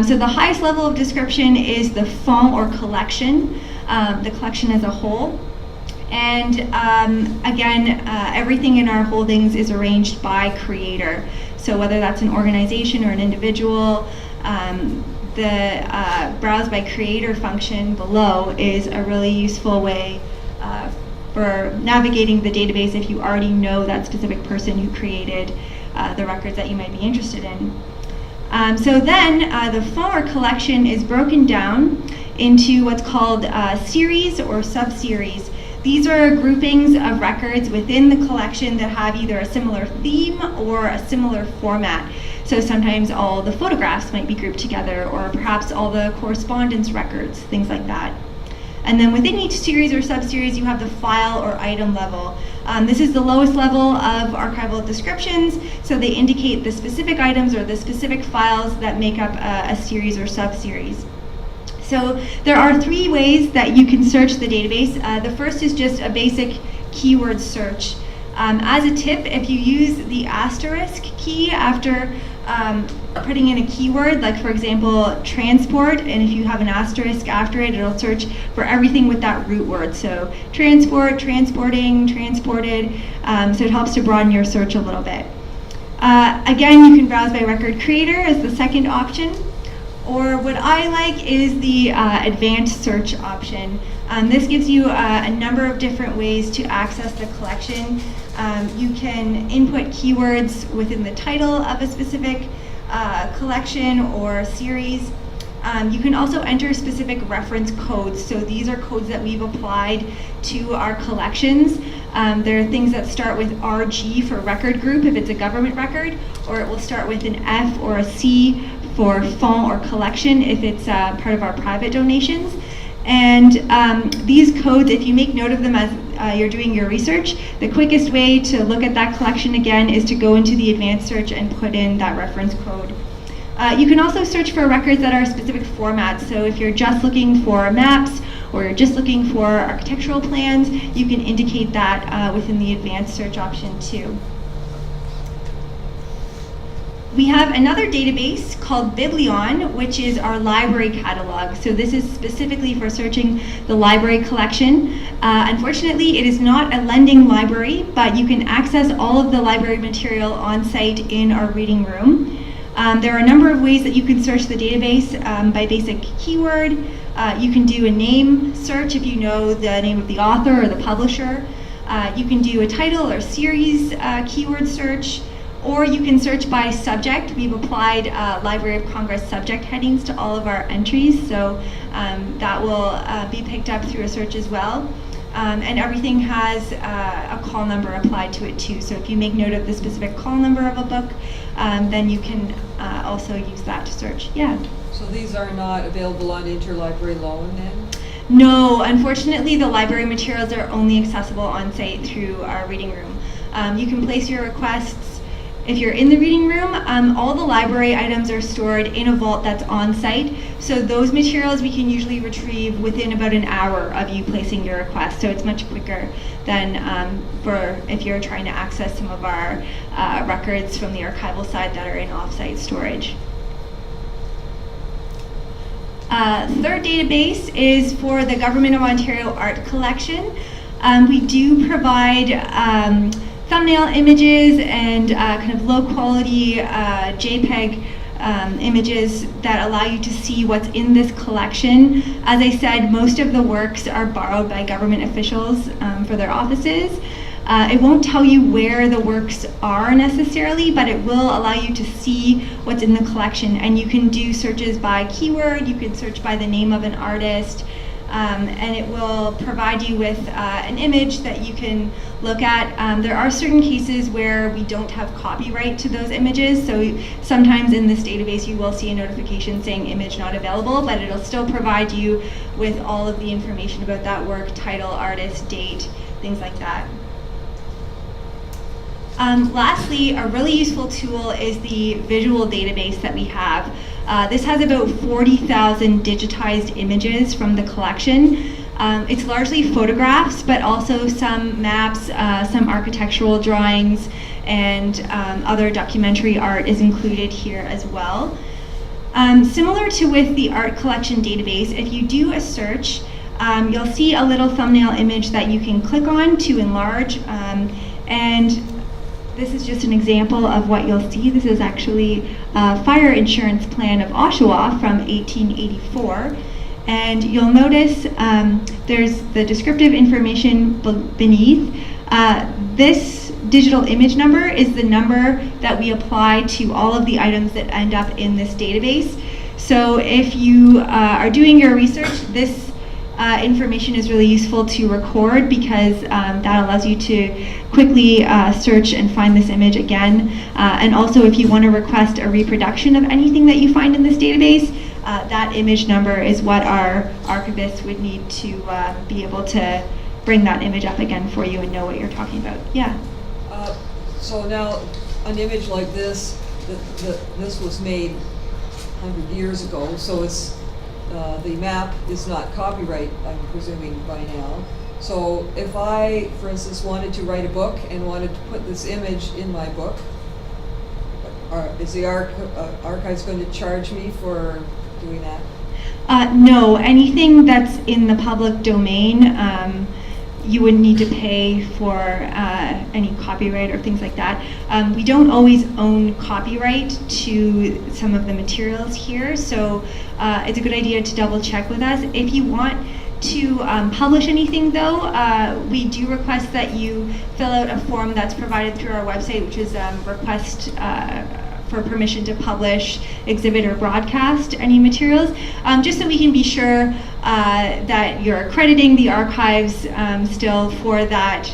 So the highest level of description is the fond or collection, the collection as a whole. And again, everything in our holdings is arranged by creator. So whether that's an organization or an individual, the browse by creator function below is a really useful way for navigating the database if you already know that specific person who created the records that you might be interested in. So then the fond or collection is broken down into what's called series or sub-series. These are groupings of records within the collection that have either a similar theme or a similar format. So sometimes all the photographs might be grouped together, or perhaps all the correspondence records, things like that. And then within each series or sub-series, you have the file or item level. This is the lowest level of archival descriptions, so they indicate the specific items or the specific files that make up a series or sub-series. So there are 3 ways that you can search the database. The first is just a basic keyword search. As a tip, if you use the asterisk key after putting in a keyword, like for example, transport, and if you have an asterisk after it, it'll search for everything with that root word. So transport, transporting, transported, so it helps to broaden your search a little bit. Again, you can browse by record creator as the second option, Or what I like is the advanced search option. This gives you a number of different ways to access the collection. You can input keywords within the title of a specific collection or series. You can also enter specific reference codes. So these are codes that we've applied to our collections. There are things that start with RG for record group if it's a government record, or it will start with an F or a C for font or collection if it's part of our private donations. And these codes, if you make note of them as you're doing your research, the quickest way to look at that collection again is to go into the advanced search and put in that reference code. You can also search for records that are specific formats. So if you're just looking for maps or you're just looking for architectural plans, you can indicate that within the advanced search option too. We have another database called Biblion, which is our library catalog. So this is specifically for searching the library collection. Unfortunately, it is not a lending library, but you can access all of the library material on site in our reading room. There are a number of ways that you can search the database by basic keyword. You can do a name search if you know the name of the author or the publisher. You can do a title or series keyword search, or you can search by subject. We've applied Library of Congress subject headings to all of our entries, so that will be picked up through a search as well. And everything has a call number applied to it too. So if you make note of the specific call number of a book, then you can also use that to search. Yeah. So these are not available on interlibrary loan then? No, unfortunately the library materials are only accessible on site through our reading room. You can place your requests if you're in the reading room. All the library items are stored in a vault that's on site. So those materials we can usually retrieve within about an hour of you placing your request. So it's much quicker than for if you're trying to access some of our records from the archival side that are in off-site storage. Third database is for the Government of Ontario Art Collection. We do provide thumbnail images and kind of low quality JPEG images that allow you to see what's in this collection. As I said, most of the works are borrowed by government officials for their offices. It won't tell you where the works are necessarily, but it will allow you to see what's in the collection. And you can do searches by keyword, you can search by the name of an artist, and it will provide you with an image that you can look at. There are certain cases where we don't have copyright to those images, so sometimes in this database you will see a notification saying image not available, but it'll still provide you with all of the information about that work, title, artist, date, things like that. Lastly, a really useful tool is the visual database that we have. This has about 40,000 digitized images from the collection. It's largely photographs, but also some maps, some architectural drawings, and other documentary art is included here as well. Similar to with the art collection database, if you do a search, you'll see a little thumbnail image that you can click on to enlarge, and this is just an example of what you'll see. This is actually a fire insurance plan of Oshawa from 1884. And you'll notice there's the descriptive information beneath. This digital image number is the number that we apply to all of the items that end up in this database. So if you are doing your research, this information is really useful to record because that allows you to quickly search and find this image again. And also if you want to request a reproduction of anything that you find in this database, that image number is what our archivists would need to be able to bring that image up again for you and know what you're talking about. Yeah. So now an image like this, this was made 100 years ago, so it's the map is not copyright, I'm presuming, by now. So if I, for instance, wanted to write a book and wanted to put this image in my book, is the archives going to charge me for doing that? No, anything that's in the public domain, you wouldn't need to pay for any copyright or things like that. We don't always own copyright to some of the materials here, so it's a good idea to double check with us. If you want to publish anything though, we do request that you fill out a form that's provided through our website, which is request for permission to publish, exhibit, or broadcast any materials, just so we can be sure that you're accrediting the archives still for that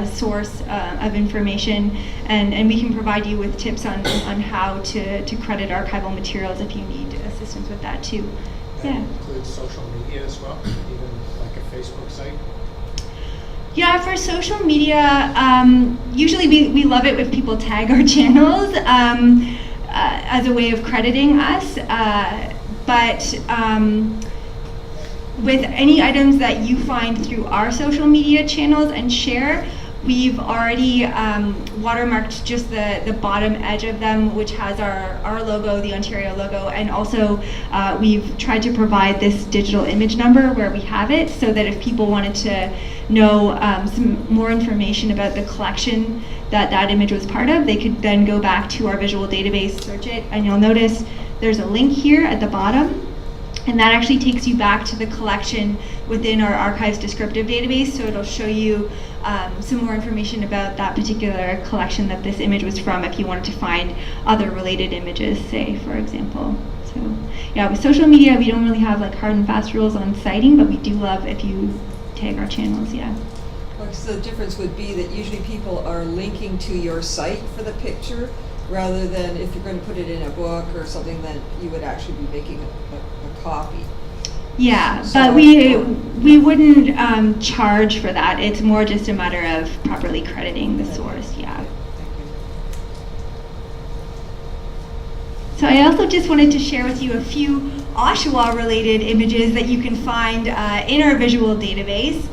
source of information, and we can provide you with tips on how to credit archival materials if you need assistance with that too. That Yeah. includes social media as well, even like a Facebook site. Yeah, for social media, usually we love it if people tag our channels as a way of crediting us. But with any items that you find through our social media channels and share, we've already watermarked just the bottom edge of them, which has our logo, the Ontario logo, and also we've tried to provide this digital image number where we have it, so that if people wanted to know some more information about the collection that image was part of, they could then go back to our visual database, search it, and you'll notice there's a link here at the bottom. And that actually takes you back to the collection within our archives descriptive database, so it'll show you some more information about that particular collection that this image was from if you wanted to find other related images, say, for example. So yeah, with social media, we don't really have like hard and fast rules on citing, but we do love if you tag our channels, yeah. So the difference would be that usually people are linking to your site for the picture, rather than if you're going to put it in a book or something, that you would actually be making a copy. Yeah, So- but we wouldn't charge for that. It's more just a matter of properly crediting the source, yeah. Thank you. So I also just wanted to share with you a few Oshawa-related images that you can find in our visual database.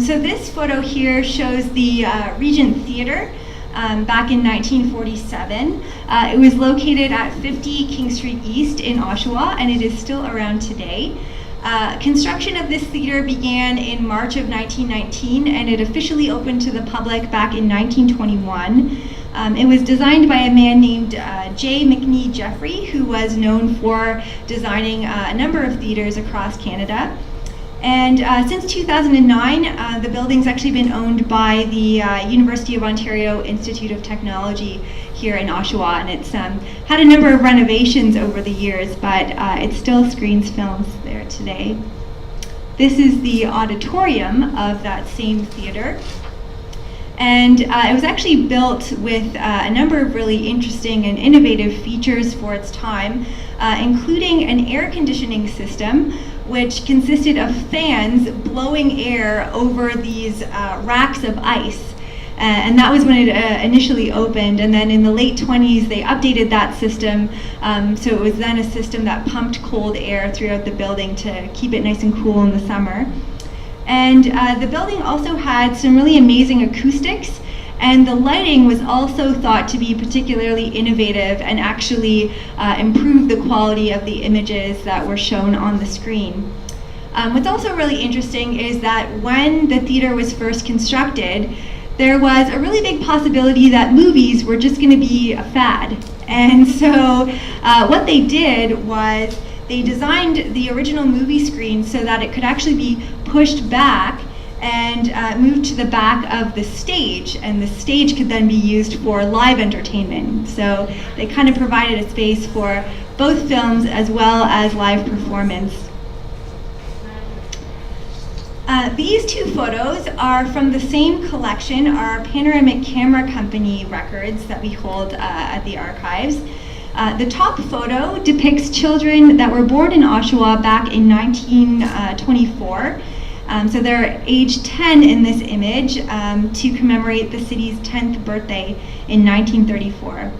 So this photo here shows the Regent Theatre back in 1947. It was located at 50 King Street East in Oshawa, and it is still around today. Construction of this theater began in March of 1919, and it officially opened to the public back in 1921. It was designed by a man named J. McNee Jeffrey, who was known for designing a number of theaters across Canada. And since 2009, the building's actually been owned by the University of Ontario Institute of Technology here in Oshawa, and it's had a number of renovations over the years, but it still screens films there today. This is the auditorium of that same theater. And it was actually built with a number of really interesting and innovative features for its time, including an air conditioning system, which consisted of fans blowing air over these racks of ice. And that was when it initially opened, and then in the late 20s they updated that system, so it was then a system that pumped cold air throughout the building to keep it nice and cool in the summer. And the building also had some really amazing acoustics, and the lighting was also thought to be particularly innovative and actually improve the quality of the images that were shown on the screen. What's also really interesting is that when the theater was first constructed, there was a really big possibility that movies were just going to be a fad. And so what they did was they designed the original movie screen so that it could actually be pushed back and moved to the back of the stage, and the stage could then be used for live entertainment. So they kind of provided a space for both films as well as live performance. These two photos are from the same collection, our Panoramic Camera Company records that we hold at the archives. The top photo depicts children that were born in Oshawa back in 1924. So they're age 10 in this image to commemorate the city's 10th birthday in 1934.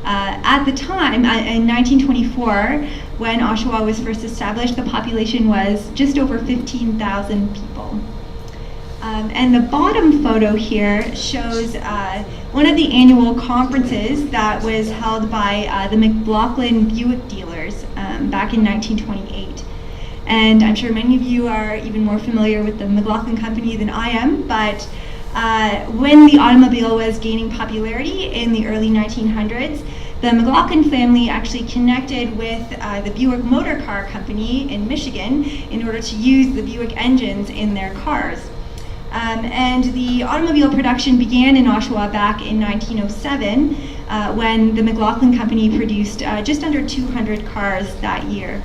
At the time, in 1924, when Oshawa was first established, the population was just over 15,000 people. And the bottom photo here shows one of the annual conferences that was held by the McLaughlin Buick dealers back in 1928. And I'm sure many of you are even more familiar with the McLaughlin Company than I am, but when the automobile was gaining popularity in the early 1900s, the McLaughlin family actually connected with the Buick Motor Car Company in Michigan in order to use the Buick engines in their cars. And the automobile production began in Oshawa back in 1907 when the McLaughlin Company produced just under 200 cars that year.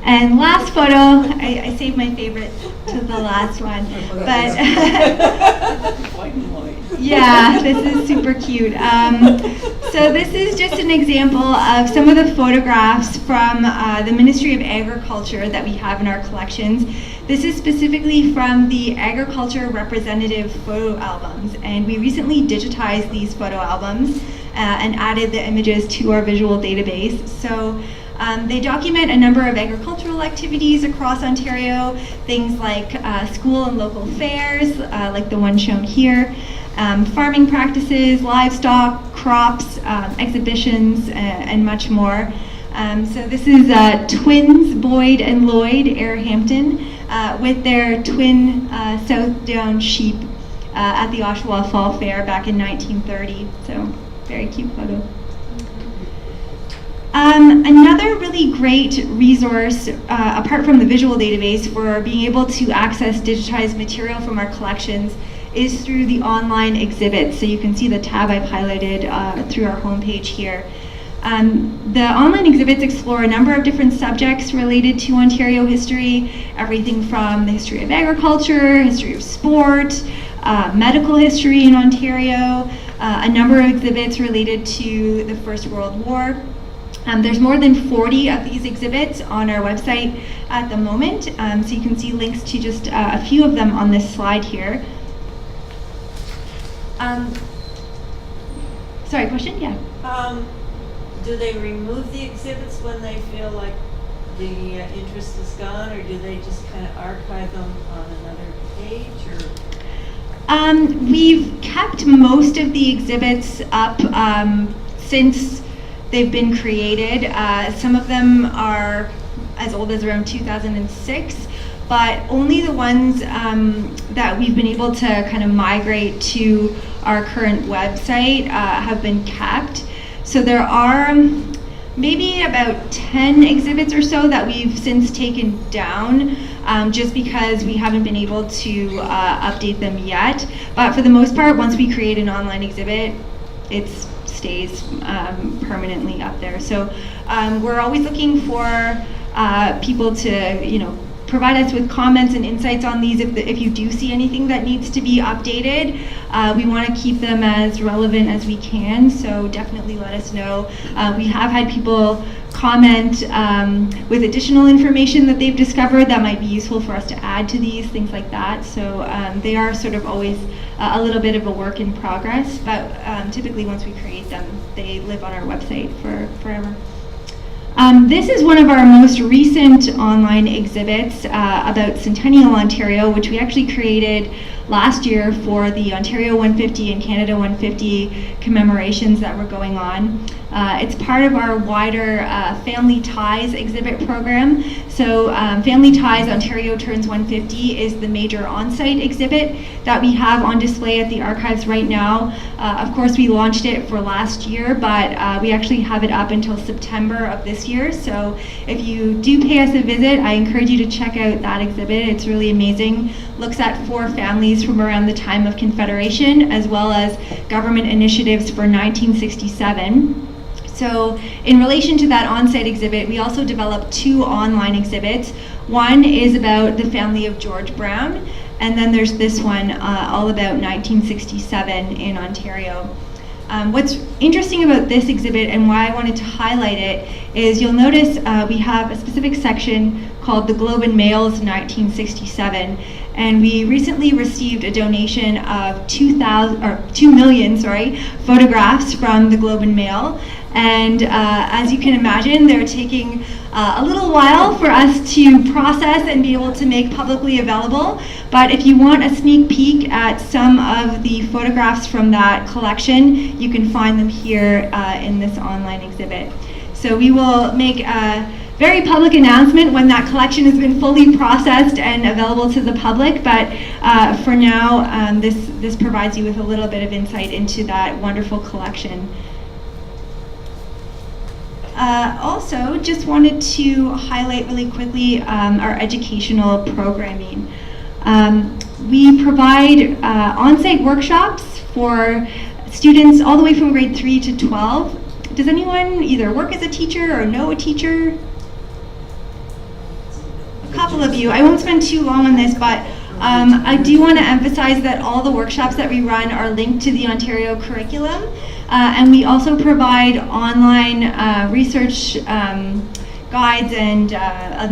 And last photo, I saved my favorite to the last one, but yeah, this is super cute. So this is just an example of some of the photographs from the Ministry of Agriculture that we have in our collections. This is specifically from the Agriculture Representative Photo Albums, and we recently digitized these photo albums and added the images to our visual database. So they document a number of agricultural activities across Ontario, things like school and local fairs, like the one shown here, farming practices, livestock, crops, exhibitions, and much more. So this is twins Boyd and Lloyd Airhampton with their twin South Down sheep at the Oshawa Fall Fair back in 1930. So very cute photo. Another really great resource, apart from the visual database, for being able to access digitized material from our collections is through the online exhibits. So you can see the tab I've highlighted through our homepage here. The online exhibits explore a number of different subjects related to Ontario history, everything from the history of agriculture, history of sport, medical history in Ontario, a number of exhibits related to the First World War. There's more than 40 of these exhibits on our website at the moment, so you can see links to just a few of them on this slide here. Sorry, question? Yeah. Do they remove the exhibits when they feel like the interest is gone, or do they just kind of archive them on another page? Or We've kept most of the exhibits up since they've been created. Some of them are as old as around 2006, but only the ones that we've been able to kind of migrate to our current website have been kept. So there are maybe about 10 exhibits or so that we've since taken down, just because we haven't been able to update them yet. But for the most part, once we create an online exhibit, it stays permanently up there. So we're always looking for people to, provide us with comments and insights on these. If you do see anything that needs to be updated, we want to keep them as relevant as we can, so definitely let us know. We have had people comment with additional information that they've discovered that might be useful for us to add to these, things like that. So they are sort of always a little bit of a work in progress, but typically once we create them, they live on our website for forever. This is one of our most recent online exhibits about Centennial Ontario, which we actually created last year for the Ontario 150 and Canada 150 commemorations that were going on. It's part of our wider Family Ties exhibit program. So Family Ties Ontario Turns 150 is the major on-site exhibit that we have on display at the archives right now. Of course, we launched it for last year, but we actually have it up until September of this year. So if you do pay us a visit, I encourage you to check out that exhibit. It's really amazing. Looks at 4 families from around the time of Confederation, as well as government initiatives for 1967. So in relation to that on-site exhibit, we also developed 2 online exhibits. One is about the family of George Brown, and then there's this one all about 1967 in Ontario. What's interesting about this exhibit and why I wanted to highlight it is you'll notice we have a specific section called The Globe and Mail's 1967, and we recently received a donation of 2 million photographs from the Globe and Mail. And as you can imagine, they're taking a little while for us to process and be able to make publicly available. But if you want a sneak peek at some of the photographs from that collection, you can find them here in this online exhibit. So we will make very public announcement when that collection has been fully processed and available to the public, but for now, this provides you with a little bit of insight into that wonderful collection. Also, just wanted to highlight really quickly our educational programming. We provide on-site workshops for students all the way from grade 3 to 12. Does anyone either work as a teacher or know a teacher? A couple of you. I won't spend too long on this, but I do want to emphasize that all the workshops that we run are linked to the Ontario curriculum, and we also provide online research guides and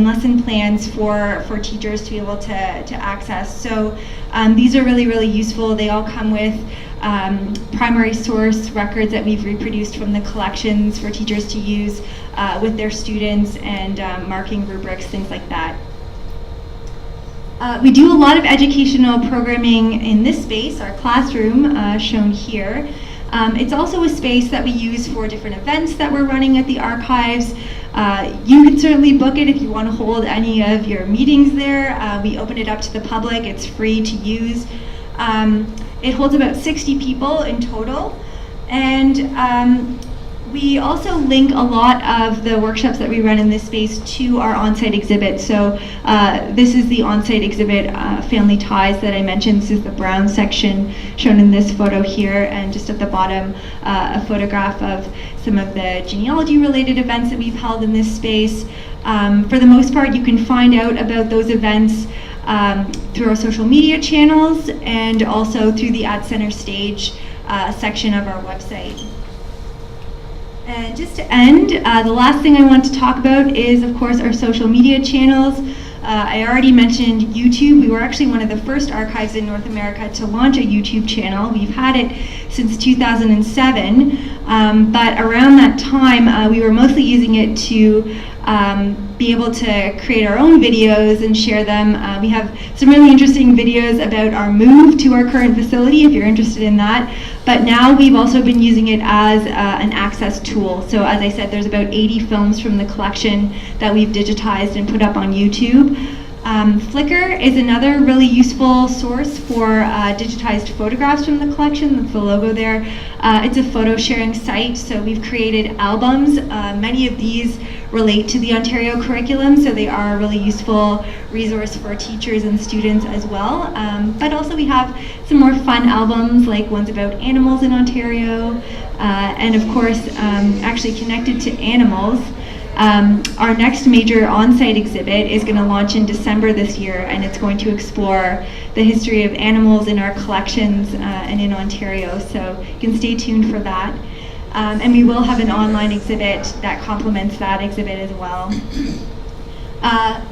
lesson plans for teachers to be able to access. So these are really, really useful. They all come with primary source records that we've reproduced from the collections for teachers to use with their students, and marking rubrics, things like that. We do a lot of educational programming in this space, our classroom, shown here. It's also a space that we use for different events that we're running at the archives. You can certainly book it if you want to hold any of your meetings there. We open it up to the public. It's free to use. It holds about 60 people in total. And we also link a lot of the workshops that we run in this space to our on-site exhibit. So this is the on-site exhibit, Family Ties, that I mentioned. This is the brown section shown in this photo here, and just at the bottom, a photograph of some of the genealogy related events that we've held in this space. For the most part, you can find out about those events through our social media channels, and also through the At Center Stage section of our website. And just to end, the last thing I want to talk about is, of course, our social media channels. I already mentioned YouTube. We were actually one of the first archives in North America to launch a YouTube channel. We've had it since 2007, but around that time, we were mostly using it to be able to create our own videos and share them. We have some really interesting videos about our move to our current facility, if you're interested in that. But now we've also been using it as an access tool. So as I said, there's about 80 films from the collection that we've digitized and put up on YouTube. Flickr is another really useful source for digitized photographs from the collection. That's the logo there. It's a photo sharing site, so we've created albums. Many of these relate to the Ontario curriculum, so they are a really useful resource for teachers and students as well. But also we have some more fun albums, like ones about animals in Ontario, and of course, actually connected to animals. Our next major on-site exhibit is going to launch in December this year, and it's going to explore the history of animals in our collections and in Ontario, so you can stay tuned for that. And we will have an online exhibit that complements that exhibit as well.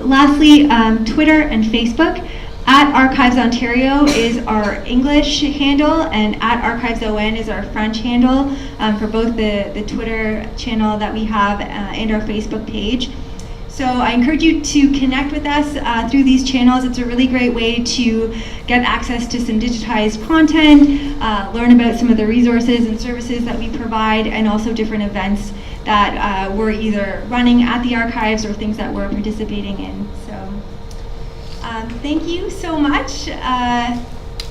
Lastly, Twitter and Facebook. At Archives Ontario is our English handle, and at Archives ON is our French handle for both the Twitter channel that we have and our Facebook page. So I encourage you to connect with us through these channels. It's a really great way to get access to some digitized content, learn about some of the resources and services that we provide, and also different events that we're either running at the archives or things that we're participating in. So. Thank you so much.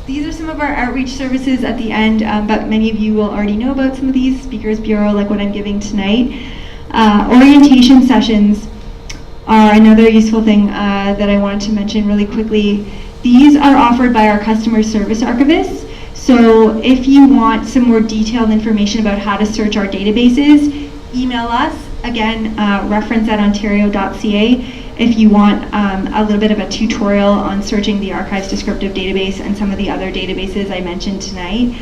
These are some of our outreach services at the end, but many of you will already know about some of these. Speakers Bureau, like what I'm giving tonight. Orientation sessions are another useful thing that I wanted to mention really quickly. These are offered by our customer service archivists. So if you want some more detailed information about how to search our databases, email us. Again, reference@ontario.ca. if you want a little bit of a tutorial on searching the Archives Descriptive Database and some of the other databases I mentioned tonight.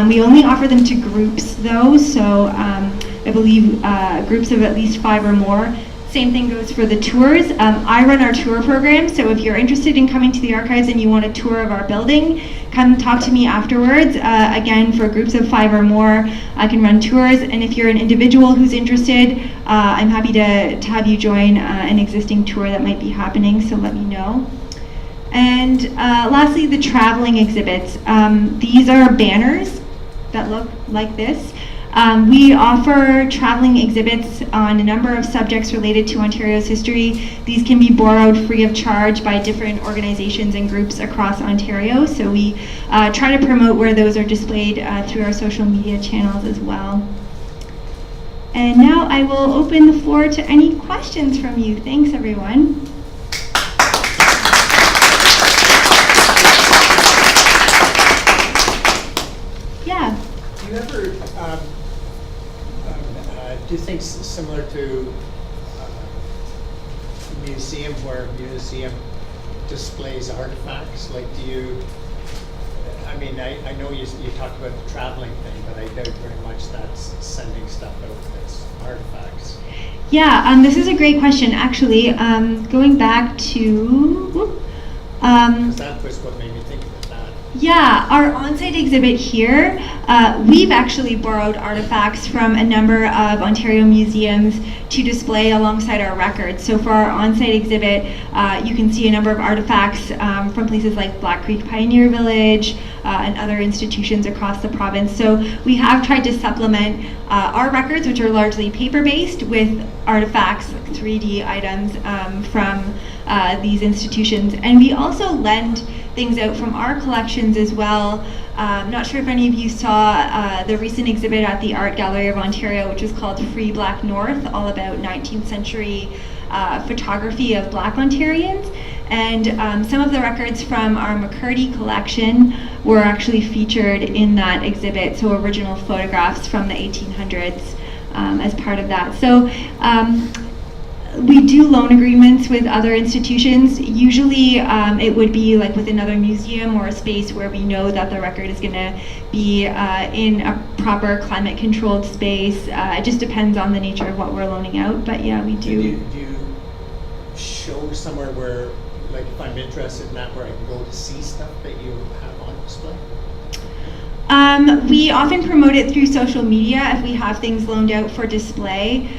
We only offer them to groups though, so I believe groups of at least 5 or more. Same thing goes for the tours. I run our tour program, so if you're interested in coming to the archives and you want a tour of our building, come talk to me afterwards. Again, for groups of 5 or more, I can run tours, and if you're an individual who's interested, I'm happy to have you join an existing tour that might be happening, so let me know. And lastly, the traveling exhibits. These are banners that look like this. We offer traveling exhibits on a number of subjects related to Ontario's history. These can be borrowed free of charge by different organizations and groups across Ontario. So we try to promote where those are displayed through our social media channels as well. And now I will open the floor to any questions from you. Thanks, everyone. Yeah. Do you ever do things similar to a museum where a museum displays artifacts? Like, do you? I mean, I know you talked about the traveling thing, but I doubt very much that's sending stuff out as artifacts. Yeah, this is a great question. Actually, going back to. 'Cause that was what made me think about that. Yeah, our on-site exhibit here, we've actually borrowed artifacts from a number of Ontario museums to display alongside our records. So for our on-site exhibit, you can see a number of artifacts from places like Black Creek Pioneer Village and other institutions across the province. So we have tried to supplement our records, which are largely paper-based, with artifacts, like 3D items from these institutions. And we also lend things out from our collections as well. Not sure if any of you saw the recent exhibit at the Art Gallery of Ontario, which is called Free Black North, all about 19th century photography of Black Ontarians. And some of the records from our McCurdy collection were actually featured in that exhibit, so original photographs from the 1800s as part of that. So we do loan agreements with other institutions. Usually it would be like with another museum or a space where we know that the record is going to be in a proper climate controlled space. It just depends on the nature of what we're loaning out, but yeah, we do. Do you show somewhere where, like, if I'm interested in that, where I can go to see stuff that you have on display? We often promote it through social media if we have things loaned out for display.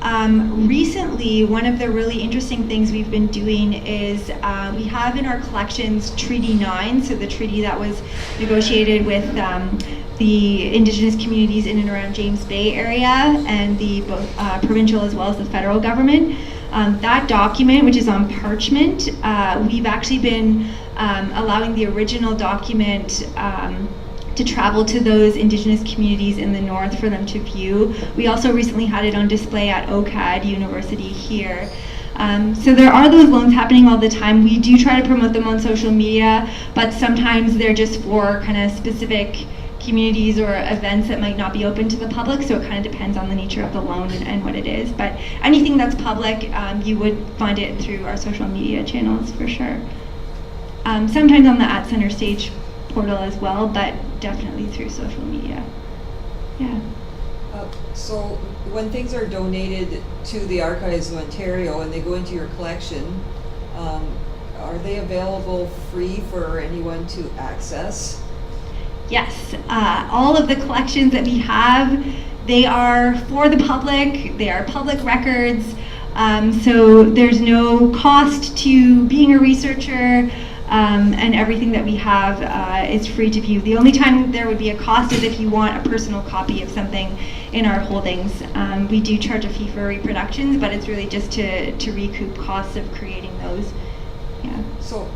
Recently, one of the really interesting things we've been doing is we have in our collections Treaty 9, so the treaty that was negotiated with the Indigenous communities in and around James Bay area and the both provincial as well as the federal government. That document, which is on parchment, we've actually been allowing the original document to travel to those Indigenous communities in the north for them to view. We also recently had it on display at OCAD University here. So there are those loans happening all the time. We do try to promote them on social media, but sometimes they're just for kind of specific communities or events that might not be open to the public, so it kind of depends on the nature of the loan and what it is. But anything that's public, you would find it through our social media channels for sure. Sometimes on the At Center Stage portal as well, but definitely through social media. Yeah. So when things are donated to the Archives of Ontario and they go into your collection, are they available free for anyone to access? Yes, all of the collections that we have, they are for the public, they are public records, so there's no cost to being a researcher, and everything that we have is free to view. The only time there would be a cost is if you want a personal copy of something in our holdings. We do charge a fee for reproductions, but it's really just to recoup costs of creating those. Yeah. So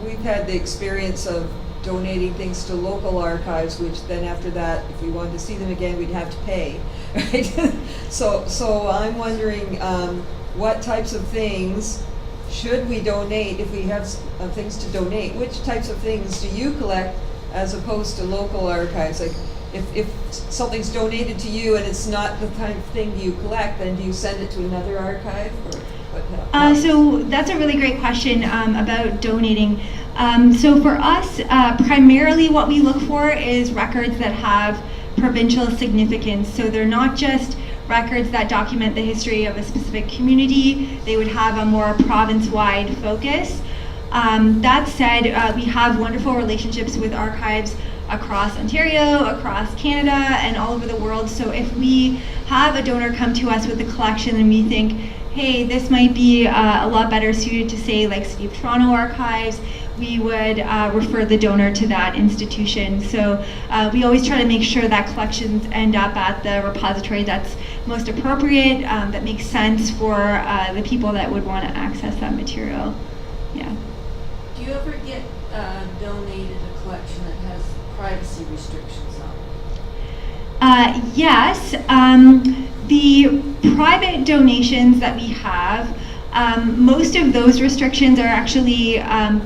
we've had the experience of donating things to local archives, which then after that, if we wanted to see them again, we'd have to pay, right? So I'm wondering what types of things should we donate if we have things to donate? Which types of things do you collect as opposed to local archives? Like if something's donated to you and it's not the kind of thing you collect, then do you send it to another archive? Or what? So that's a really great question about donating. So for us, primarily what we look for is records that have provincial significance. So they're not just records that document the history of a specific community. They would have a more province-wide focus. That said, we have wonderful relationships with archives across Ontario, across Canada, and all over the world. So if we have a donor come to us with a collection and we think, hey, this might be a lot better suited to, say, like City of Toronto archives, we would refer the donor to that institution. So we always try to make sure that collections end up at the repository that's most appropriate, that makes sense for the people that would want to access that material. Yeah. Do you ever get donated a collection that has privacy restrictions on it? Yes. The private donations that we have, most of those restrictions are actually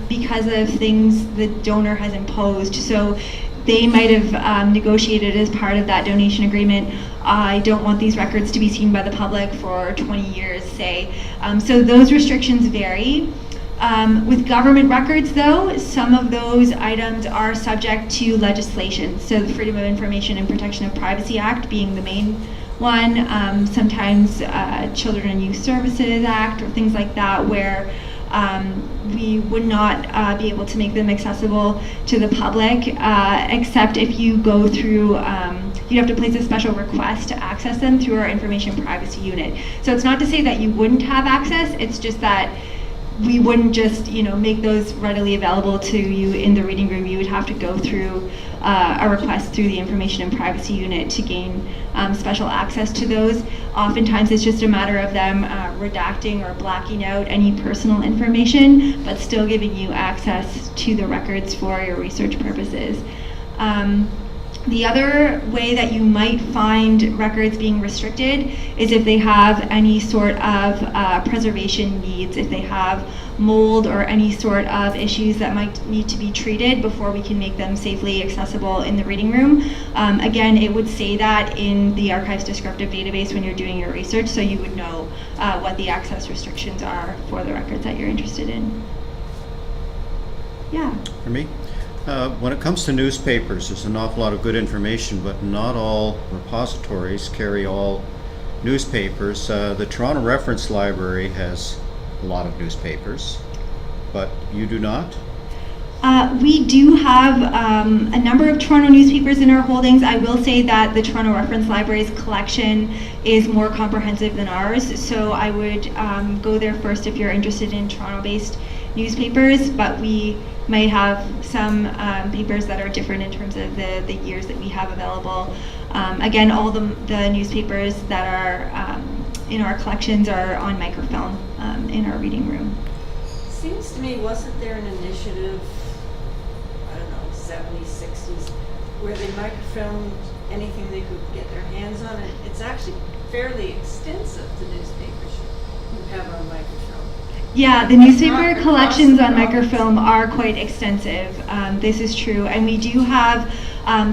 because of things the donor has imposed. So they might have negotiated as part of that donation agreement, I don't want these records to be seen by the public for 20 years, say. So those restrictions vary. With government records, though, some of those items are subject to legislation. So the Freedom of Information and Protection of Privacy Act being the main one, sometimes Children and Youth Services Act or things like that, where we would not be able to make them accessible to the public, except if you go through, you have to place a special request to access them through our Information Privacy Unit. So it's not to say that you wouldn't have access, it's just that we wouldn't just, make those readily available to you in the reading room. You would have to go through a request through the Information and Privacy Unit to gain special access to those. Oftentimes it's just a matter of them redacting or blacking out any personal information, but still giving you access to the records for your research purposes. The other way that you might find records being restricted is if they have any sort of preservation needs, if they have mold or any sort of issues that might need to be treated before we can make them safely accessible in the reading room. Again, it would say that in the archive's descriptive database when you're doing your research, so you would know what the access restrictions are for the records that you're interested in. Yeah. For me? When it comes to newspapers, there's an awful lot of good information, but not all repositories carry all newspapers. The Toronto Reference Library has a lot of newspapers, but you do not? We do have a number of Toronto newspapers in our holdings. I will say that the Toronto Reference Library's collection is more comprehensive than ours, so I would go there first if you're interested in Toronto-based newspapers, but we might have some papers that are different in terms of the years that we have available. Again, all the newspapers that are in our collections are on microfilm in our reading room. Seems to me, wasn't there an initiative, I don't know, 70s, 60s, where they microfilmed anything they could get their hands on? And it's actually fairly extensive, the newspapers you have on microfilm. Yeah, the newspaper collections on microfilm are quite extensive. This is true, and we do have,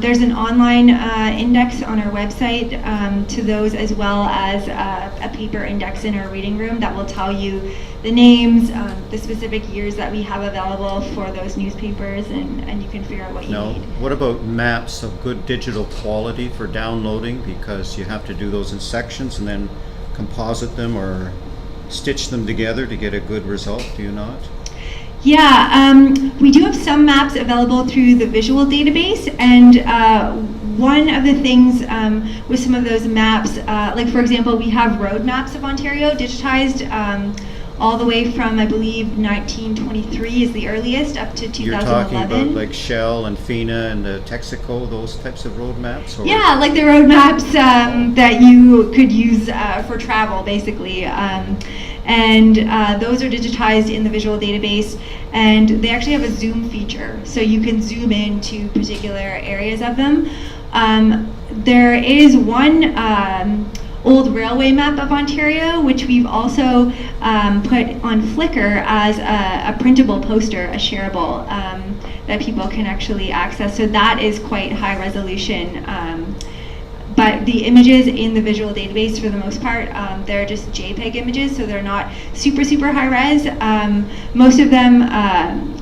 there's an online index on our website to those, as well as a paper index in our reading room that will tell you the names, the specific years that we have available for those newspapers, and you can figure out what you Now, need. what about maps of good digital quality for downloading? Because you have to do those in sections and then composite them or stitch them together to get a good result, do you not? Yeah, we do have some maps available through the visual database, and one of the things with some of those maps, like for example, we have road maps of Ontario digitized all the way from, I believe, 1923 is the earliest, up to 2011. You're talking about like Shell and FINA and Texaco, those types of road maps? Or? Yeah, like the road maps that you could use for travel, basically. And those are digitized in the visual database, and they actually have a zoom feature, so you can zoom in to particular areas of them. There is one old railway map of Ontario, which we've also put on Flickr as a printable poster, a shareable, that people can actually access. So that is quite high resolution. But the images in the visual database, for the most part, they're just JPEG images, so they're not super, super high res. Most of them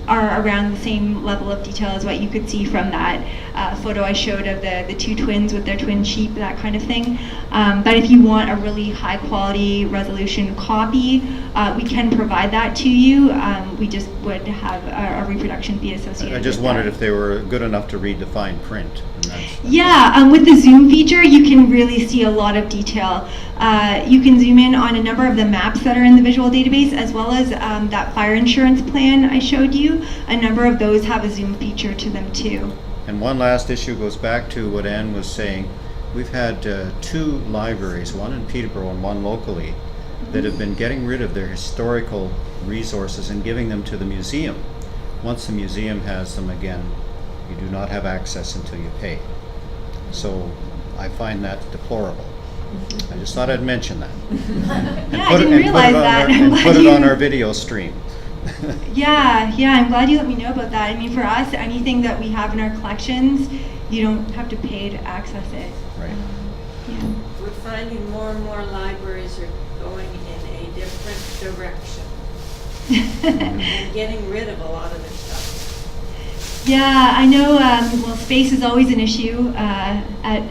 are around the same level of detail as what you could see from that photo I showed of the two twins with their twin sheep, that kind of thing. But if you want a really high quality resolution copy, we can provide that to you. We just would have a reproduction fee associated with I just that. wondered if they were good enough to read the fine print. And Yeah, with the zoom feature, you can really see a lot of detail. You can zoom in on a number of the maps that are in the visual database, as well as that fire insurance plan I showed you. A number of those have a zoom feature to them too. And one last issue goes back to what Ann was saying. We've had 2 libraries, one in Peterborough and one locally, that have been getting rid of their historical resources and giving them to the museum. Once the museum has them again, you do not have access until you pay. So I find that deplorable. I just thought I'd mention that. Yeah, I didn't realize that. And put it on our video stream. Yeah, I'm glad you let me know about that. I mean, for us, anything that we have in our collections, you don't have to pay to access it. Right. Yeah. We're finding more and more libraries are going in a different direction and getting rid of a lot of their stuff. Yeah, I know. Well, space is always an issue at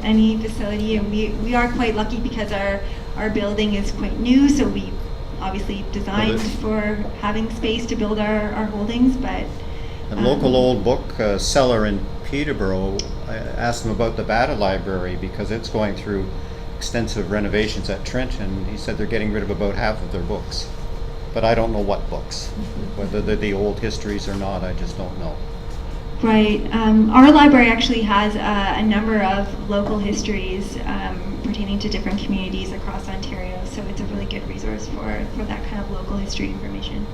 any facility, and we are quite lucky because our building is quite new, so we obviously designed for having space to build our holdings. But A local old book seller in Peterborough, I asked him about the Bata Library because it's going through extensive renovations at Trent, and he said they're getting rid of about half of their books. But I don't know what books. Whether they're the old histories or not, I just don't know. Right. Our library actually has a number of local histories pertaining to different communities across Ontario, so it's a really good resource for that kind of local history information.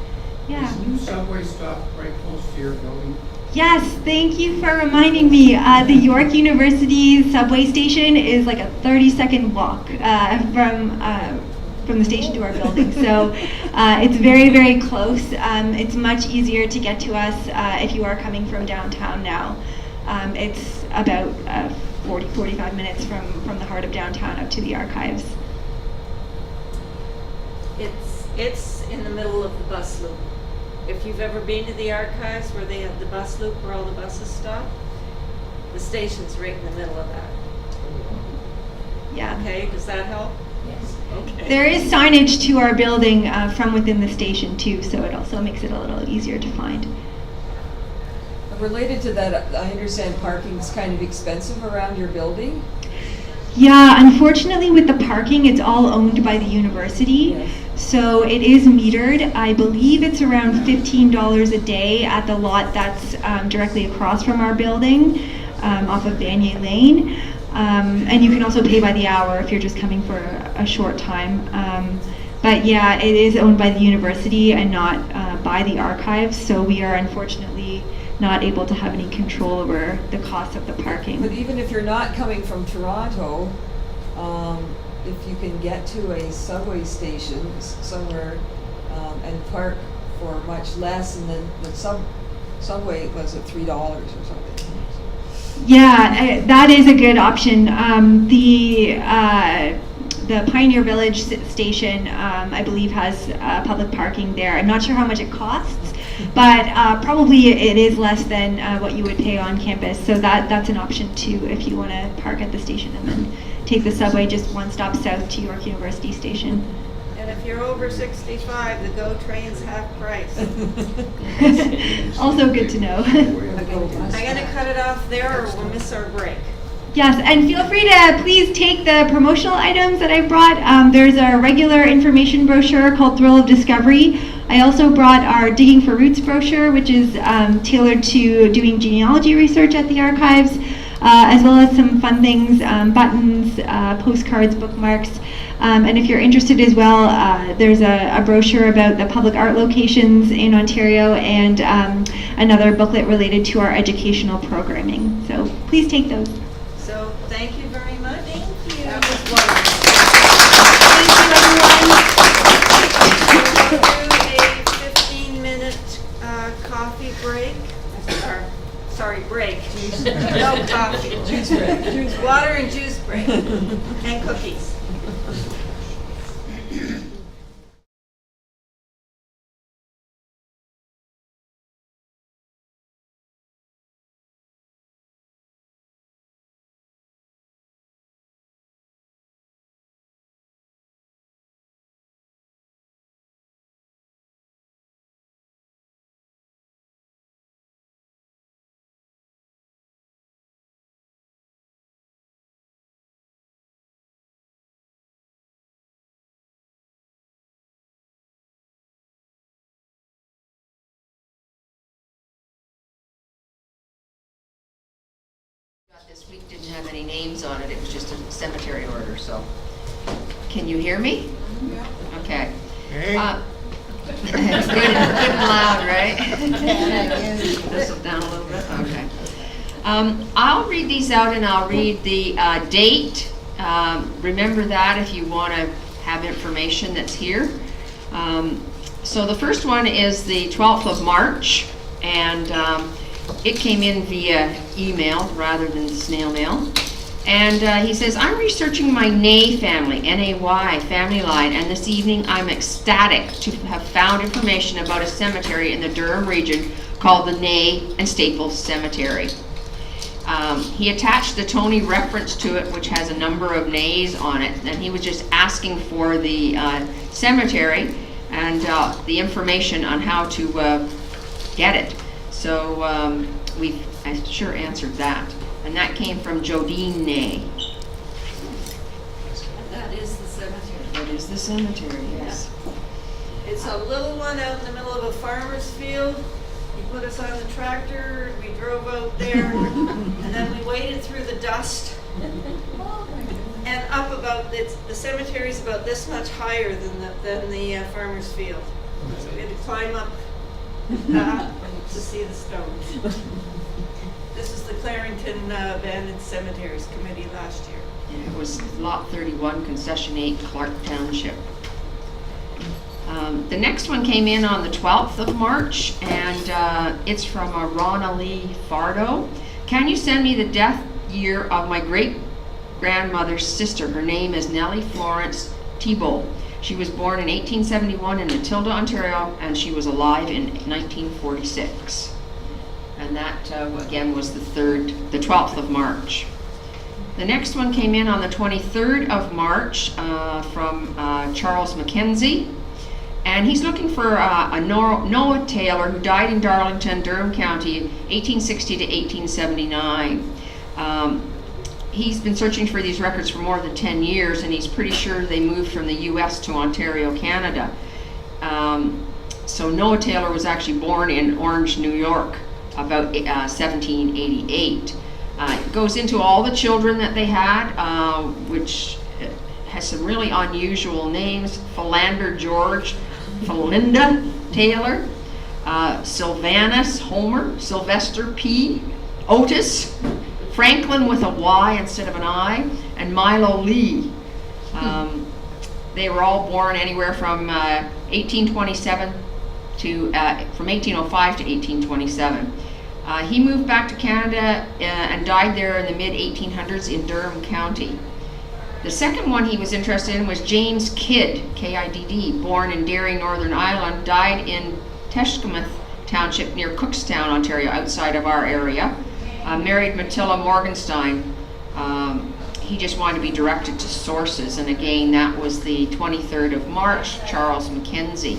Yeah. Is the new subway stop right close to your building? Yes, thank you for reminding me. The York University subway station is like a 30-second walk from the station to our building. So it's very, very close. It's much easier to get to us if you are coming from downtown now. It's about 45 minutes from the heart of downtown up to the archives. It's in the middle of the bus loop. If you've ever been to the archives where they have the bus loop where all the buses stop, the station's right in the middle of that. Yeah. Okay, does that help? Yes. Okay. There is signage to our building from within the station too, so it also makes it a little easier to find. Related to that, I understand parking's kind of expensive around your building? Yeah, unfortunately with the parking, it's all owned by the university. Yes. So it is metered. I believe it's around $15 a day at the lot that's directly across from our building, off of Vanier Lane. And you can also pay by the hour if you're just coming for a short time. But yeah, it is owned by the university and not by the archives, so we are unfortunately not able to have any control over the cost of the parking. But even if you're not coming from Toronto, if you can get to a subway station somewhere and park for much less, and then the subway was at $3 or something. Yeah, that is a good option. The Pioneer Village station, I believe, has public parking there. I'm not sure how much it costs, but probably it is less than what you would pay on campus. So that's an option too if you want to park at the station and then take the subway just one stop south to York University Station. And if you're over 65, the GO train's half price. Also good to know. I'm gonna cut it off there or we'll miss our break. Yes, and feel free to please take the promotional items that I brought. There's a regular information brochure called Thrill of Discovery. I also brought our Digging for Roots brochure, which is tailored to doing genealogy research at the archives, as well as some fun things, buttons, postcards, bookmarks. And if you're interested as well, there's a brochure about the public art locations in Ontario and another booklet related to our educational programming. So please take those. So thank you very much. Thank you. That was wonderful. Thank you, everyone. We'll do a 15-minute coffee break. Sorry, break. No coffee. Juice break. Water and juice break. And cookies. got this week didn't have any names on it. It was just a cemetery order, so. Can you hear me? Yeah. Okay. Hey. Good and loud, right? This down a little bit, okay. I'll read these out and I'll read the date. Remember that if you want to have information that's here. So the first one is the 12th of March, and it came in via email rather than snail mail. And he says, I'm researching my Nay family, N-A-Y, family line, and this evening I'm ecstatic to have found information about a cemetery in the Durham region called the Nay and Staples Cemetery. He attached the Tony reference to it, which has a number of nays on it, and he was just asking for the cemetery and the information on how to get it. So I sure answered that. And that came from Jodine Nay. That is the cemetery. That is the cemetery, yes. It's a little one out in the middle of a farmer's field. He put us on the tractor, we drove out there, and then we waded through the dust. And up about, the cemetery's about this much higher than the farmer's field. So we had to climb up to see the stones. This is the Clarington Abandoned Cemeteries Committee last year. Yeah, it was Lot 31, Concession 8, Clark Township. The next one came in on the 12th of March, and it's from Ronna Lee Fardo. Can you send me the death year of my great-grandmother's sister? Her name is Nellie Florence Thibault. She was born in 1871 in Matilda, Ontario, and she was alive in 1946. And that, again, was the 12th of March. The next one came in on the 23rd of March from Charles Mackenzie. And he's looking for a Noah Taylor who died in Darlington, Durham County, 1860 to 1879. He's been searching for these records for more than 10 years, and he's pretty sure they moved from the US to Ontario, Canada. So Noah Taylor was actually born in Orange, New York, about 1788. It goes into all the children that they had, which has some really unusual names. Philander George, Philinda Taylor, Sylvanus Homer, Sylvester P, Otis, Franklin with a Y instead of an I, and Milo Lee. They were all born anywhere from 1827 to from 1805 to 1827. He moved back to Canada and died there in the mid-1800s in Durham County. The second one he was interested in was James Kidd, K-I-D-D, born in Derry, Northern Ireland, died in Teshkamouth Township near Cookstown, Ontario, outside of our area. Married Matilda Morgenstein. He just wanted to be directed to sources, and again, that was the 23rd of March, Charles Mackenzie.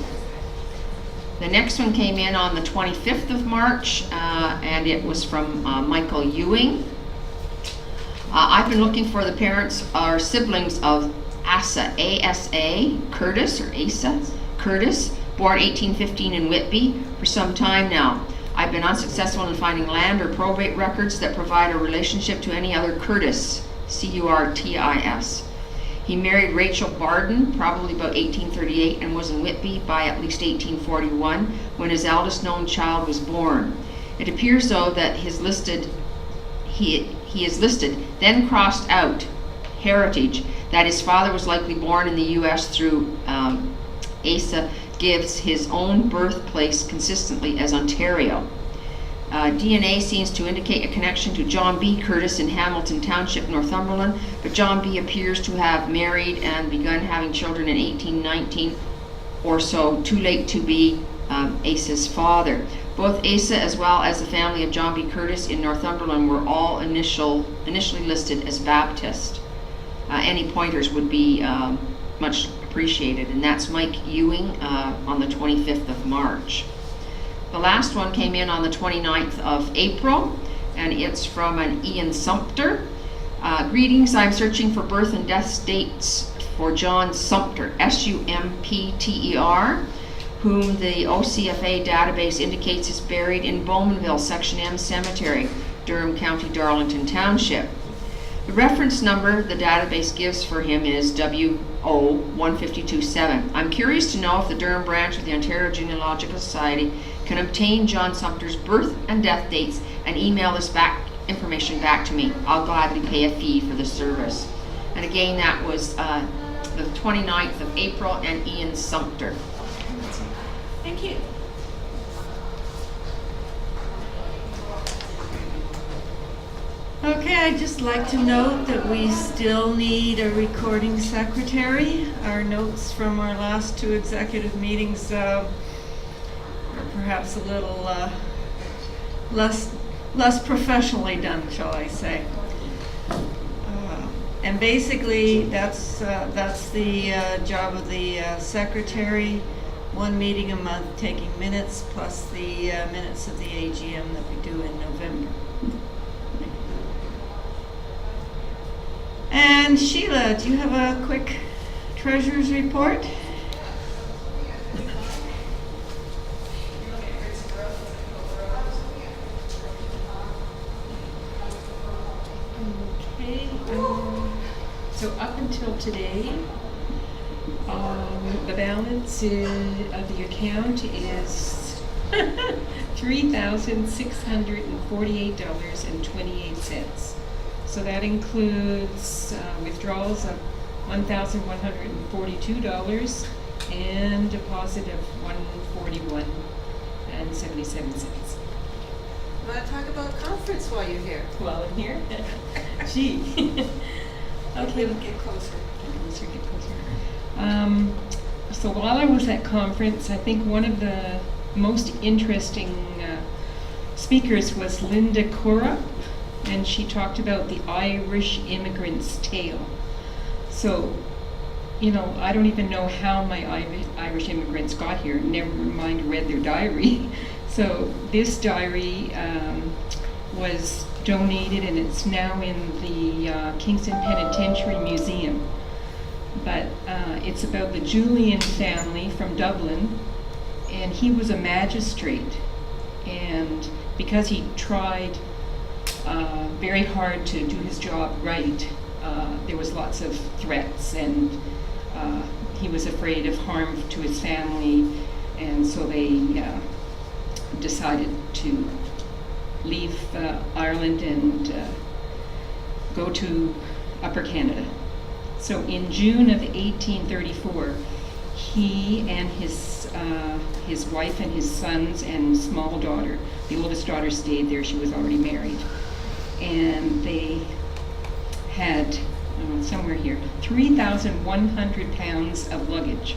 The next one came in on the 25th of March, and it was from Michael Ewing. I've been looking for the parents or siblings of Asa, A-S-A, Curtis, or Asa Curtis, born 1815 in Whitby, for some time now. I've been unsuccessful in finding land or probate records that provide a relationship to any other Curtis, C-U-R-T-I-S. He married Rachel Barden, probably about 1838, and was in Whitby by at least 1841, when his eldest known child was born. It appears, though, that he is listed, then crossed out, heritage, that his father was likely born in the U.S. through Asa gives his own birthplace consistently as Ontario. DNA seems to indicate a connection to John B. Curtis in Hamilton Township, Northumberland, but John B. appears to have married and begun having children in 1819 or so, too late to be Asa's father. Both Asa as well as the family of John B. Curtis in Northumberland were all initially listed as Baptist. Any pointers would be much appreciated, and that's Mike Ewing on the 25th of March. The last one came in on the 29th of April, and it's from an Ian Sumpter. Greetings, I'm searching for birth and death dates for John Sumpter, S-U-M-P-T-E-R, whom the OCFA database indicates is buried in Bowmanville Section M Cemetery. Durham County, Darlington Township. The reference number the database gives for him is WO1527. I'm curious to know if the Durham branch of the Ontario Genealogical Society can obtain John Sumter's birth and death dates and email this information back to me. I'll gladly pay a fee for the service. And again, that was the 29th of April, and Ian Sumter. Thank you. Okay, I'd just like to note that we still need a recording secretary. Our notes from our last two executive meetings are perhaps a little less professionally done, shall I say. And basically, that's the job of the secretary. One meeting a month, taking minutes, plus the minutes of the AGM that we do in November. And Sheila, do you have a quick treasurer's report? Okay. So up until today, the balance of the account is $3,648.28. So that includes withdrawals of $1,142 and deposit of $141.77. Want to talk about conference while you're here? While I'm here? Gee. Okay. Get closer. Get closer. So while I was at conference, I think one of the most interesting speakers was Linda Cora, and she talked about the Irish immigrant's tale. So, you know, I don't even know how my Irish immigrants got here, never mind read their diary. So this diary was donated, and it's now in the Kingston Penitentiary Museum. But it's about the Julian family from Dublin, and he was a magistrate, and because he tried very hard to do his job right, there was lots of threats, and he was afraid of harm to his family, and so they decided to leave Ireland and go to Upper Canada. So in June of 1834, he and his wife and his sons and small daughter, the oldest daughter stayed there, she was already married, and they had, somewhere here, 3,100 pounds of luggage.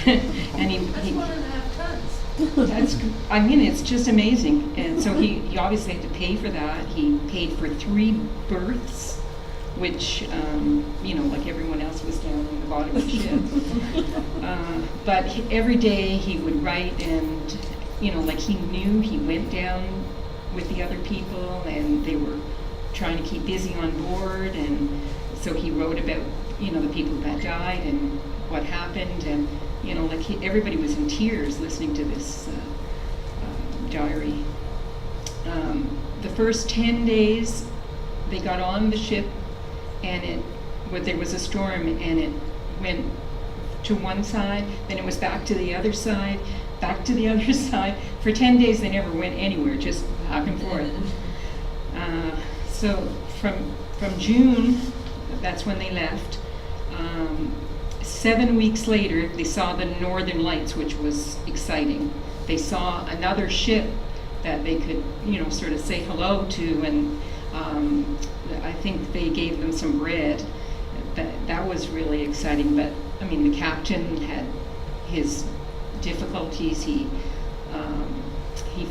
And That's 1.5 tons. I mean, it's just amazing. And so he obviously had to pay for that. He paid for 3 berths, which, like everyone else was down in the bottom of the ship. But every day he would write, and, like he knew he went down with the other people, and they were trying to keep busy on board, and so he wrote about, the people that died and what happened, and, everybody was in tears listening to this diary. The first 10 days, they got on the ship, and there was a storm, and it went to one side, then it was back to the other side, back to the other side. For 10 days, they never went anywhere, just back and forth. So from June, that's when they left. 7 weeks later, they saw the Northern Lights, which was exciting. They saw another ship that they could, sort of say hello to, and I think they gave them some bread. That was really exciting. But I mean, the captain had his difficulties. He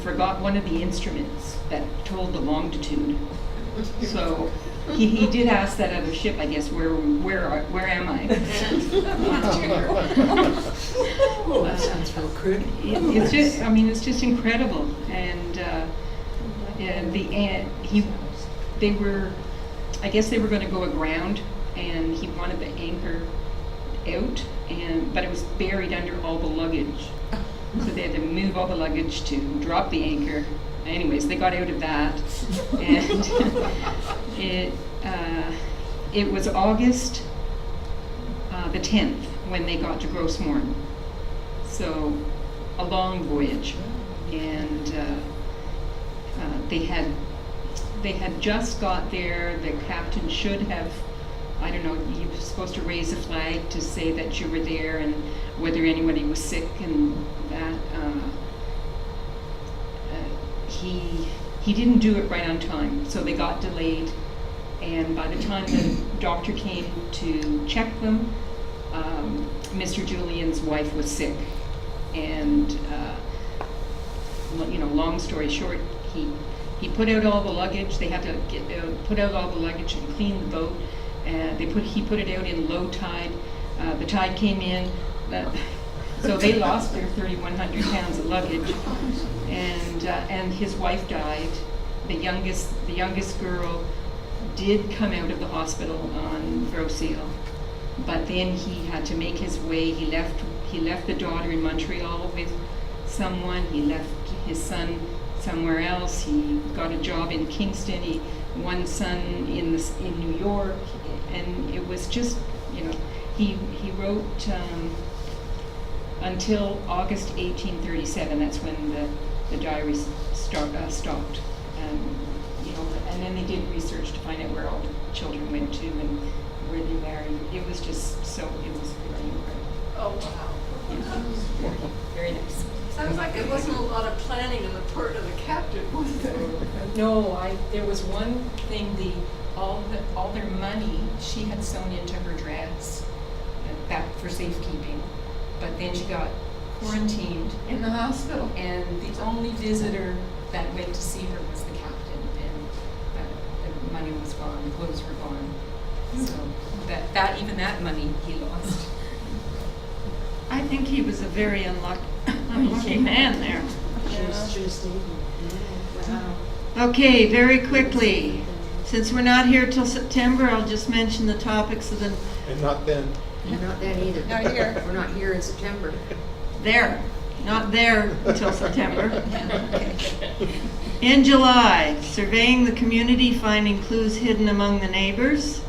forgot one of the instruments that told the longitude. So he did ask that other ship, I guess, where am I? Oh, that sounds real crude. It's just incredible. And I guess they were going to go aground, and he wanted the anchor out, but it was buried under all the luggage. So they had to move all the luggage to drop the anchor anyways, they got out of that. And it was August the 10th when they got to Grossmorn. So a long voyage. And they had just got there. The captain should have, I don't know, you were supposed to raise a flag to say that you were there and whether anybody was sick and that. He didn't do it right on time, so they got delayed. And by the time the doctor came to check them, Mr. Julian's wife was sick. And, long story short, he put out all the luggage. They had to put out all the luggage and clean the boat. He put it out in low tide. The tide came in, so they lost their 3,100 pounds of luggage. And his wife died. The youngest girl did come out of the hospital on Ferguson, but then he had to make his way. He left the daughter in Montreal with someone. He left his son somewhere else. He got a job in Kingston. One son in New York, and it was just, he wrote until August 1837. That's when the Diaries stopped. And then they did research to find out where all the children went to and where they married. It was very incredible. Oh, wow. Very nice. Sounds like there wasn't a lot of planning on the part of the captain, was there? No, there was one thing, all their money she had sewn into her dress, that for safekeeping. But then she got quarantined In the hospital. and the only visitor that went to see her was the captain, and the money was gone, the clothes were gone. So even that money he lost. I think he was a very unlucky man there. Wow. Okay, very quickly. Since we're not here till September, I'll just mention the topics of the And not then. You're not then either. Not here. We're not here in September. there, not there until September. In July, surveying the community, finding clues hidden among the neighbors.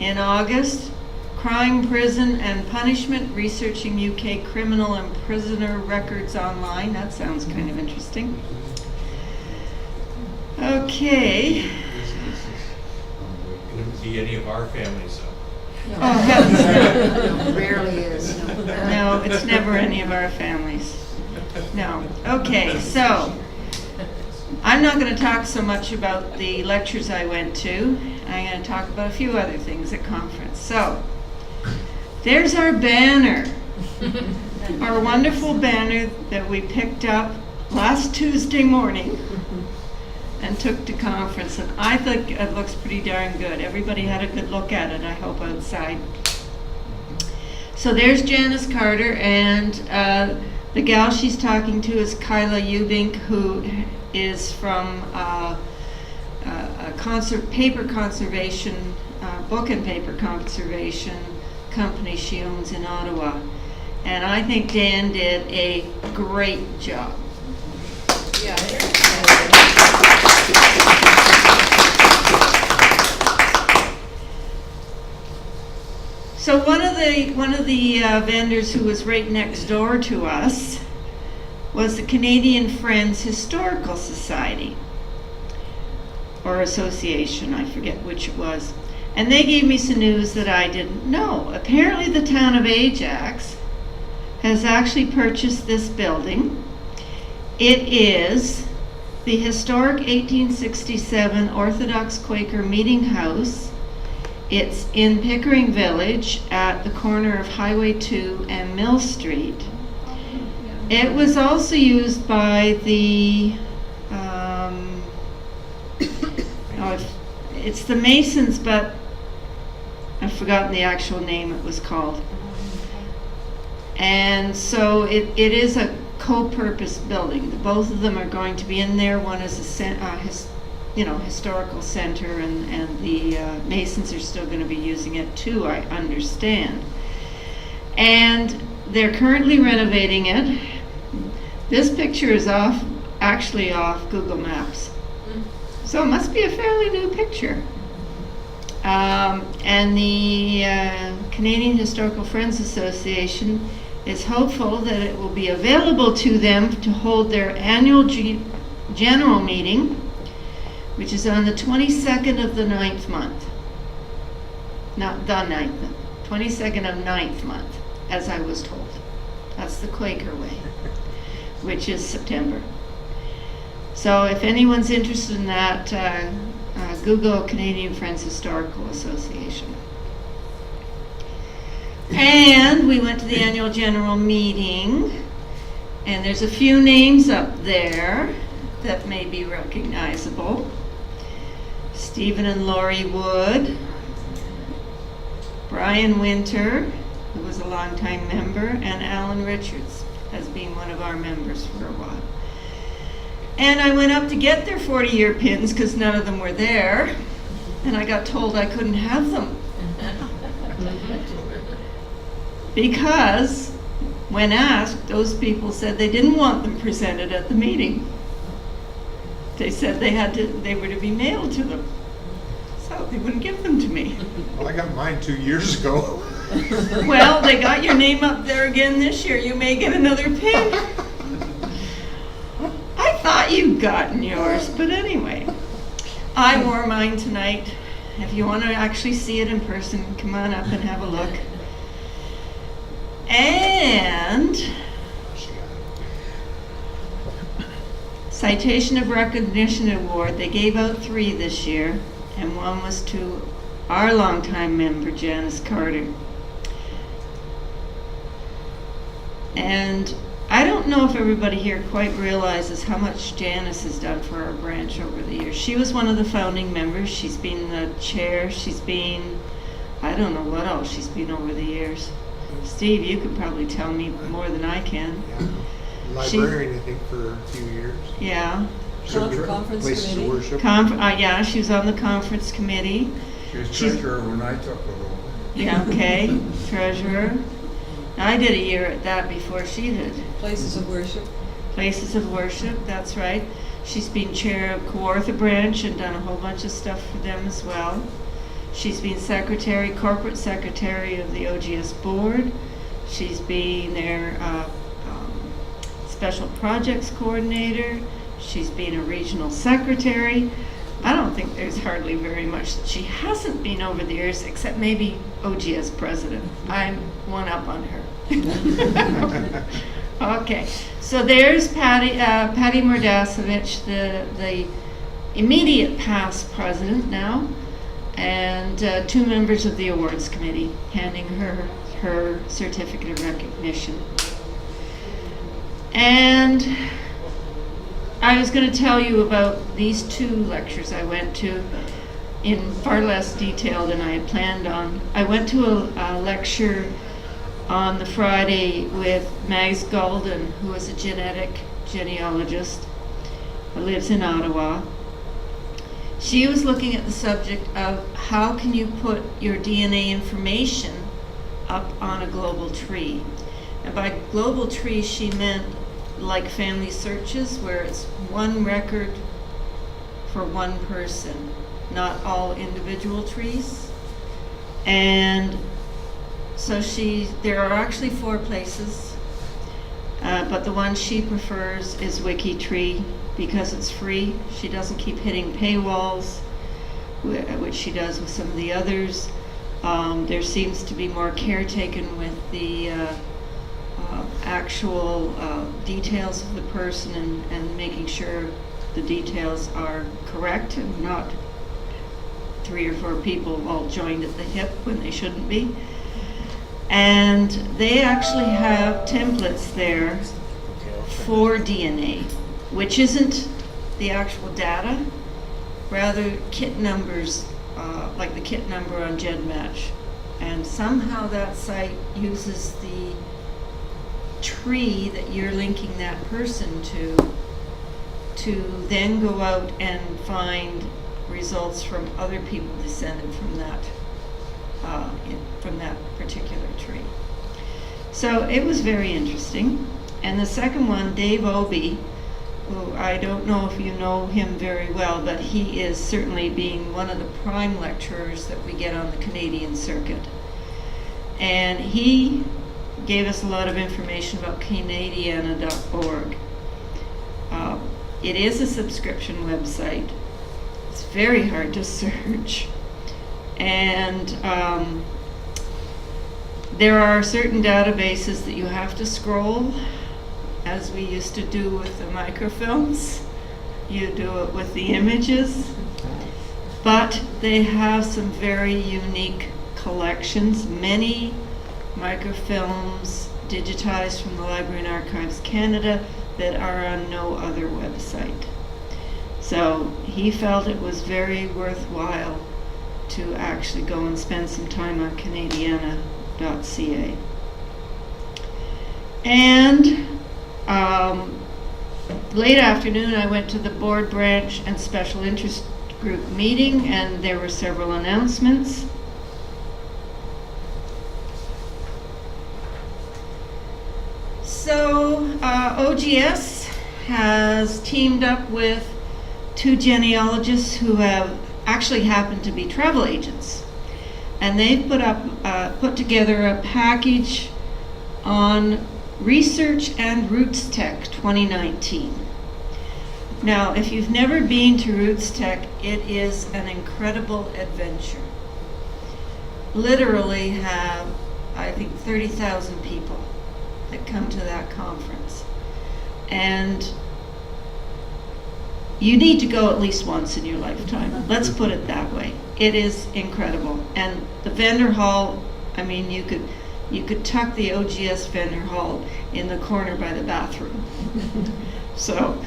In August, crime, prison, and punishment, researching UK criminal and prisoner records online. That sounds kind of interesting. Okay. It wouldn't be any of our families, though. Oh, heavens no. Rarely is. No, it's never any of our families. No. Okay, so I'm not going to talk so much about the lectures I went to. I'm going to talk about a few other things at conference. So there's our banner, our wonderful banner that we picked up last Tuesday morning and took to conference. And I think it looks pretty darn good. Everybody had a good look at it, I hope, outside. So there's Janice Carter, and the gal she's talking to is Kyla Eubink, who is from paper conservation, book and paper conservation company she owns in Ottawa. And I think Dan did a great job. Yeah. So one of the vendors who was right next door to us was the Canadian Friends Historical Society, or Association, I forget which it was. And they gave me some news that I didn't know. Apparently the town of Ajax has actually purchased this building. It is the historic 1867 Orthodox Quaker Meeting House. It's in Pickering Village at the corner of Highway 2 and Mill Street. It was also used by the, it's the Masons, but I've forgotten the actual name it was called. And so it is a co-purpose building. Both of them are going to be in there. One is a historical center, and the Masons are still going to be using it too, I understand. And they're currently renovating it. This picture is off actually off Google Maps. So it must be a fairly new picture. And the Canadian Historical Friends Association is hopeful that it will be available to them to hold their annual general meeting, which is on the 22nd of the 9th month. Not the 9th, 22nd of 9th month, as I was told. That's the Quaker way, which is September. So if anyone's interested in that, Google Canadian Friends Historical Association. And we went to the annual general meeting, and there's a few names up there that may be recognizable. Stephen and Laurie Wood, Brian Winter, who was a longtime member, and Alan Richards has been one of our members for a while. And I went up to get their 40-year pins because none of them were there, and I got told I couldn't have them. Because when asked, those people said they didn't want them presented at the meeting. They said they were to be mailed to them. So they wouldn't give them to me. Well, I got mine 2 years ago. Well, they got your name up there again this year. You may get another pin. I thought you'd gotten yours, but anyway. I wore mine tonight. If you want to actually see it in person, come on up and have a look. And Citation of Recognition Award, they gave out 3 this year, and one was to our longtime member, Janice Carter. And I don't know if everybody here quite realizes how much Janice has done for our branch over the years. She was one of the founding members. She's been the chair. She's been, I don't know what else she's been over the years. Steve, you could probably tell me more than I can. Yeah. Librarian, I think, for a few years. Yeah. Conference Places committee. of worship. Yeah, she was on the conference committee. She was treasurer when I took the role. Yeah, okay. Treasurer. I did a year at that before she did. Places of worship. Places of worship, that's right. She's been chair of Kawartha branch and done a whole bunch of stuff for them as well. She's been corporate secretary of the OGS board. She's been their special projects coordinator. She's been a regional secretary. I don't think there's hardly very much that she hasn't been over the years, except maybe OGS president. I'm one up on her. Okay, so there's Patty Mordasevich, the immediate past president now, and 2 members of the awards committee, handing her certificate of recognition. And I was going to tell you about these 2 lectures I went to in far less detail than I had planned on. I went to a lecture on the Friday with Mags Golden, who is a genealogist who lives in Ottawa. She was looking at the subject of how can you put your DNA information up on a global tree. And by global tree, she meant like family searches, where it's one record for one person, not all individual trees. And so there are actually 4 places, but the one she prefers is WikiTree because it's free. She doesn't keep hitting paywalls, which she does with some of the others. There seems to be more care taken with the actual details of the person and making sure the details are correct and not 3 or 4 people all joined at the hip when they shouldn't be. And they actually have templates there for DNA, which isn't the actual data, rather kit numbers, like the kit number on GEDmatch. And somehow that site uses the tree that you're linking that person to then go out and find results from other people descended from that particular tree. So it was very interesting. And the second one, Dave Obie, who I don't know if you know him very well, but he is certainly being one of the prime lecturers that we get on the Canadian circuit. And he gave us a lot of information about Canadiana.org. It is a subscription website. It's very hard to search. And there are certain databases that you have to scroll, as we used to do with the microfilms. You do it with the images. But they have some very unique collections. Many microfilms digitized from the Library and Archives Canada that are on no other website. So he felt it was very worthwhile to actually go and spend some time on Canadiana.ca. And late afternoon I went to the board branch and special interest group meeting, and there were several announcements. So OGS has teamed up with two genealogists who have actually happened to be travel agents, and they've put together a package on Research and Roots Tech 2019. Now, if you've never been to Roots Tech, it is an incredible adventure. Literally have, I think, 30,000 people that come to that conference. And you need to go at least once in your lifetime. Let's put it that way. It is incredible. And the vendor hall, I mean, you could tuck the OGS vendor hall in the corner by the bathroom. So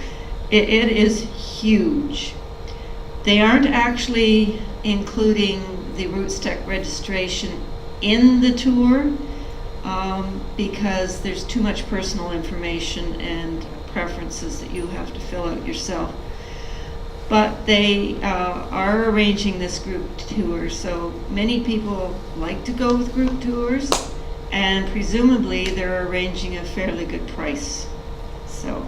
it is huge. They aren't actually including the Roots Tech registration in the tour because there's too much personal information and preferences that you have to fill out yourself. But they are arranging this group tour, so many people like to go with group tours, and presumably they're arranging a fairly good price. So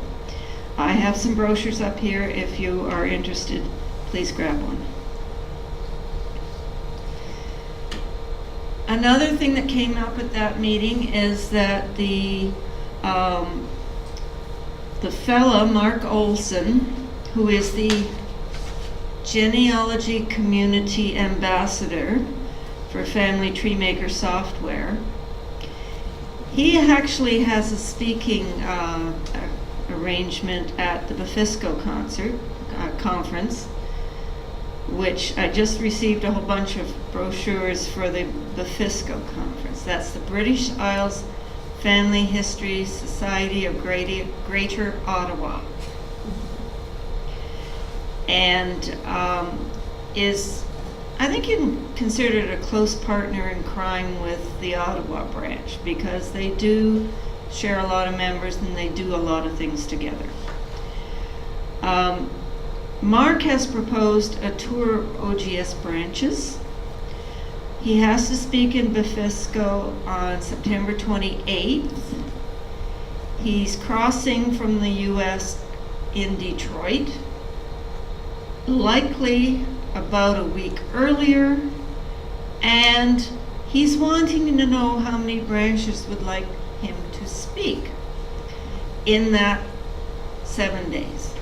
I have some brochures up here. If you are interested, please grab one. Another thing that came up at that meeting is that the fella, Mark Olson, who is the Genealogy Community Ambassador for Family Tree Maker Software, he actually has a speaking arrangement at the Befisco conference, which I just received a whole bunch of brochures for the Befisco conference. That's the British Isles Family History Society of Greater Ottawa. And is, I think you can consider it a close partner in crime with the Ottawa branch, because they do share a lot of members and they do a lot of things together. Mark has proposed a tour of OGS branches. He has to speak in Befisco on September 28th. He's crossing from the US in Detroit, likely about a week earlier, and he's wanting to know how many branches would like him to speak in that 7 days.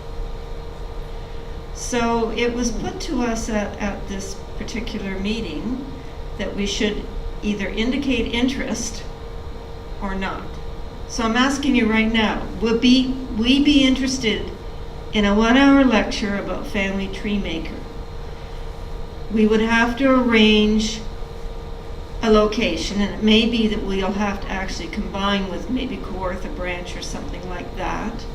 So it was put to us at this particular meeting that we should either indicate interest or not. So I'm asking you right now, would we be interested in a 1-hour lecture about Family Tree Maker? We would have to arrange a location, and it may be that we'll have to actually combine with maybe Kawartha branch or something like that.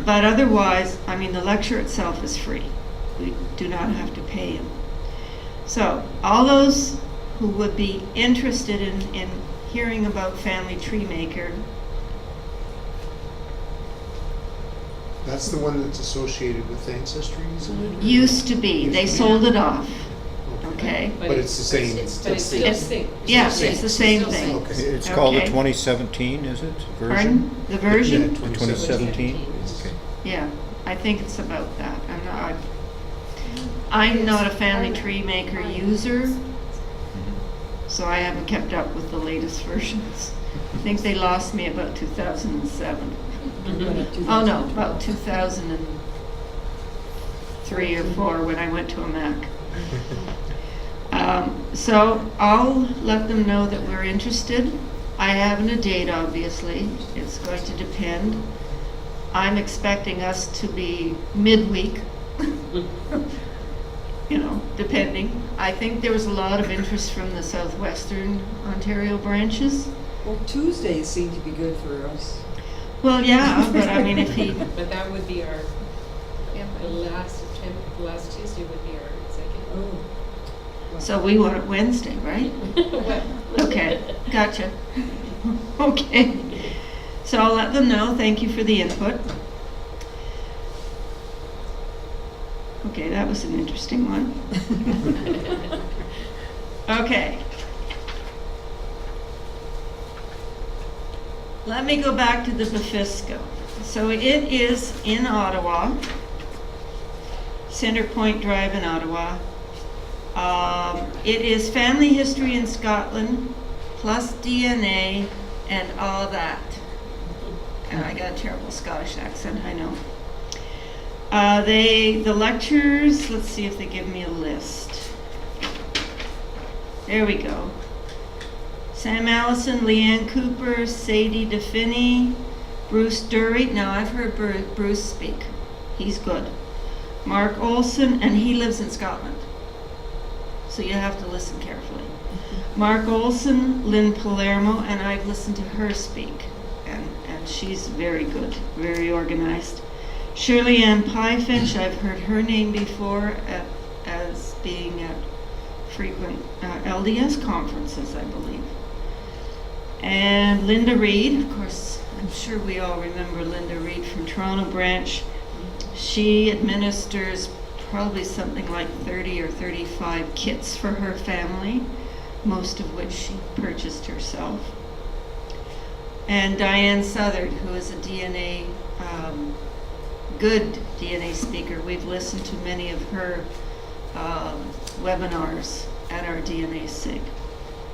But otherwise, I mean, the lecture itself is free. We do not have to pay him. So all those who would be interested in hearing about Family Tree Maker. That's the one that's associated with Ancestry, isn't it? Used to be. They sold it off. Okay. But it's the same. But it's still It's- sync. Yeah, it's the same Still thing. sync. It's called the Okay. 2017, is it? Version? Pardon? The version? Yeah, 2017? Okay. Yeah, I think it's about that. I'm not a family tree maker user, so I haven't kept up with the latest versions. I think they lost me about 2007. Oh no, about 2003 or 4 when I went to a Mac. So I'll let them know that we're interested. I haven't a date, obviously. It's going to depend. I'm expecting us to be midweek, depending. I think there was a lot of interest from the southwestern Ontario branches. Well, Tuesdays seem to be good for us. Well, yeah, but I mean, if he, But that would be our, the last Tuesday would be our executive. Oh. so we want it Wednesday, right? Okay, gotcha. Okay. So I'll let them know. Thank you for the input. Okay, that was an interesting one. Okay. Let me go back to the Befisco. So it is in Ottawa, Center Point Drive in Ottawa. It is family history in Scotland, plus DNA and all that. And I got a terrible Scottish accent, I know. The lectures, let's see if they give me a list. There we go. Sam Allison, Leanne Cooper, Sadie DeFinney, Bruce Dury. Now I've heard Bruce speak. He's good. Mark Olson, and he lives in Scotland. So you have to listen carefully. Mark Olson, Lynn Palermo, and I've listened to her speak. And she's very good, very organized. Shirley Ann Piefinch, I've heard her name before as being at frequent LDS conferences, I believe. And Linda Reed, of course, I'm sure we all remember Linda Reed from Toronto branch. She administers probably something like 30 or 35 kits for her family, most of which she purchased herself. And Diane Southard, who is a DNA, good DNA speaker. We've listened to many of her webinars at our DNA SIG.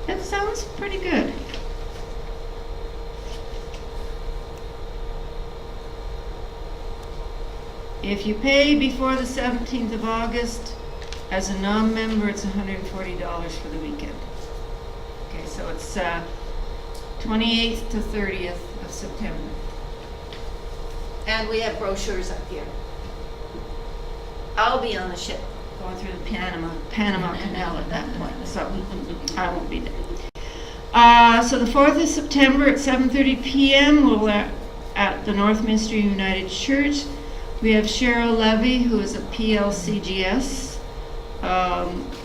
That sounds pretty good. If you pay before the 17th of August, as a non-member, it's $140 for the weekend. Okay, so it's 28th to 30th of September. And we have brochures up here. I'll be on the ship going through the Panama Canal at that point, so I won't be there. So the 4th of September at 7:30 p.m. we'll at the Northminster United Church. We have Cheryl Levy, who is a PLCGS,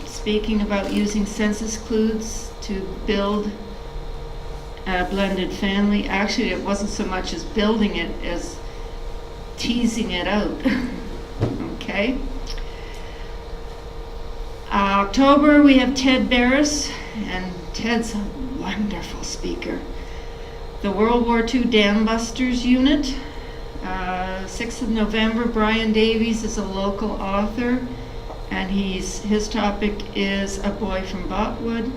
speaking about using census clues to build a blended family. Actually, it wasn't so much as building it as teasing it out. Okay. October, we have Ted Barris, and Ted's a wonderful speaker. The World War II Dam Busters Unit. 6th of November, Brian Davies is a local author, and his topic is A Boy from Botwood.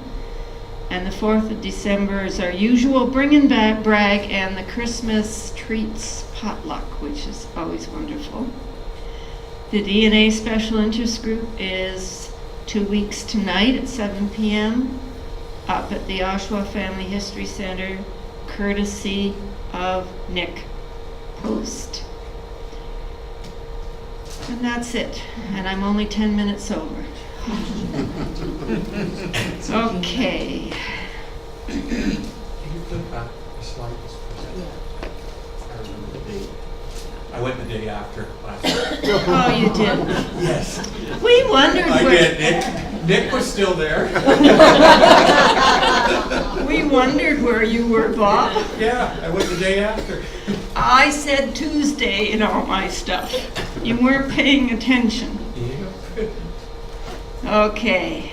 And the 4th of December is our usual Bring Back Brag and the Christmas Treats Potluck, which is always wonderful. The DNA Special Interest Group is 2 weeks tonight at 7 p.m. up at the Oshawa Family History Center, courtesy of Nick Post. And that's it. And I'm only 10 minutes over. Okay. Can you flip back the slides for a second? I remember the date. I went the day after last year. Oh, you did? Yes. We wondered I where... did. Nick was still there. We wondered where you were, Bob. Yeah, I went the day after. I said Tuesday in all my stuff. You weren't paying attention. Yeah. Okay.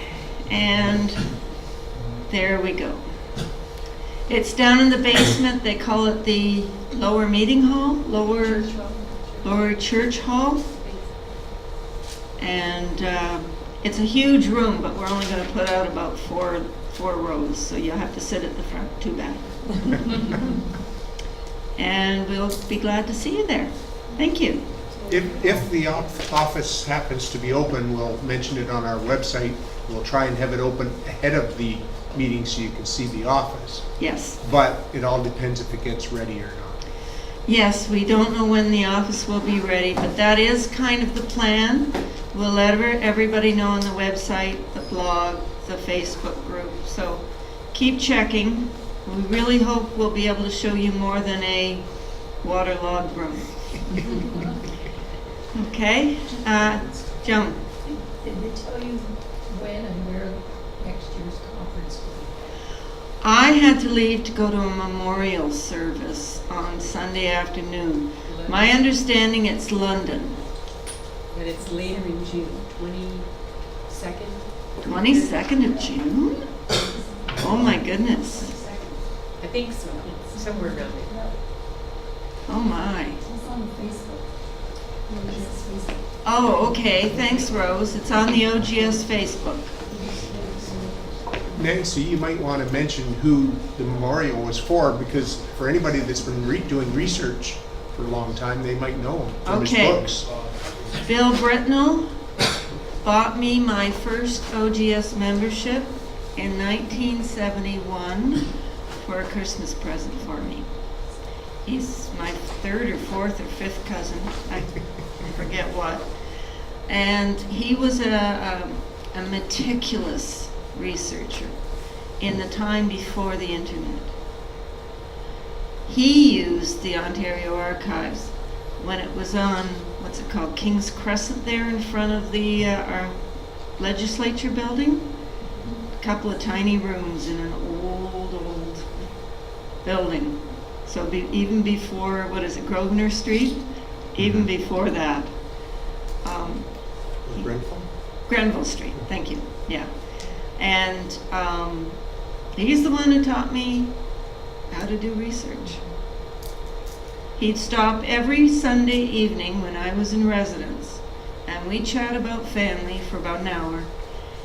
And there we go. It's down in the basement. They call it the lower meeting hall, lower church hall. And it's a huge room, but we're only going to put out about four rows, so you'll have to sit at the front. Too bad. And we'll be glad to see you there. Thank you. If the office happens to be open, we'll mention it on our website. We'll try and have it open ahead of the meeting so you can see the office. Yes. But it all depends if it gets ready or not. Yes, we don't know when the office will be ready, but that is kind of the plan. We'll let everybody know on the website, the blog, the Facebook group. So keep checking. We really hope we'll be able to show you more than a waterlogged room. Okay, Joan. Did they tell you when and where next year's conference will be? I had to leave to go to a memorial service on Sunday afternoon. My understanding it's London. And it's later in June, 22nd. 22nd of June? Oh my goodness. I think so, somewhere around there. Oh my. It's on Facebook. OGS Facebook. Oh, okay. Thanks, Rose. It's on the OGS Facebook. Nancy, you might want to mention who the memorial was for, because for anybody that's been doing research for a long time, they might know him from his books. Bill Britnell bought me my first OGS membership in 1971 for a Christmas present for me. He's my third or fourth or fifth cousin. I forget what. And he was a meticulous researcher in the time before the internet. He used the Ontario Archives when it was on, what's it called, King's Crescent there in front of the our legislature building. A couple of tiny rooms in an old building. So even before, what is it, Grosvenor Street? Even before that. Grenville? Grenville Street, thank you, yeah. And he's the one who taught me how to do research. He'd stop every Sunday evening when I was in residence, and we'd chat about family for about an hour,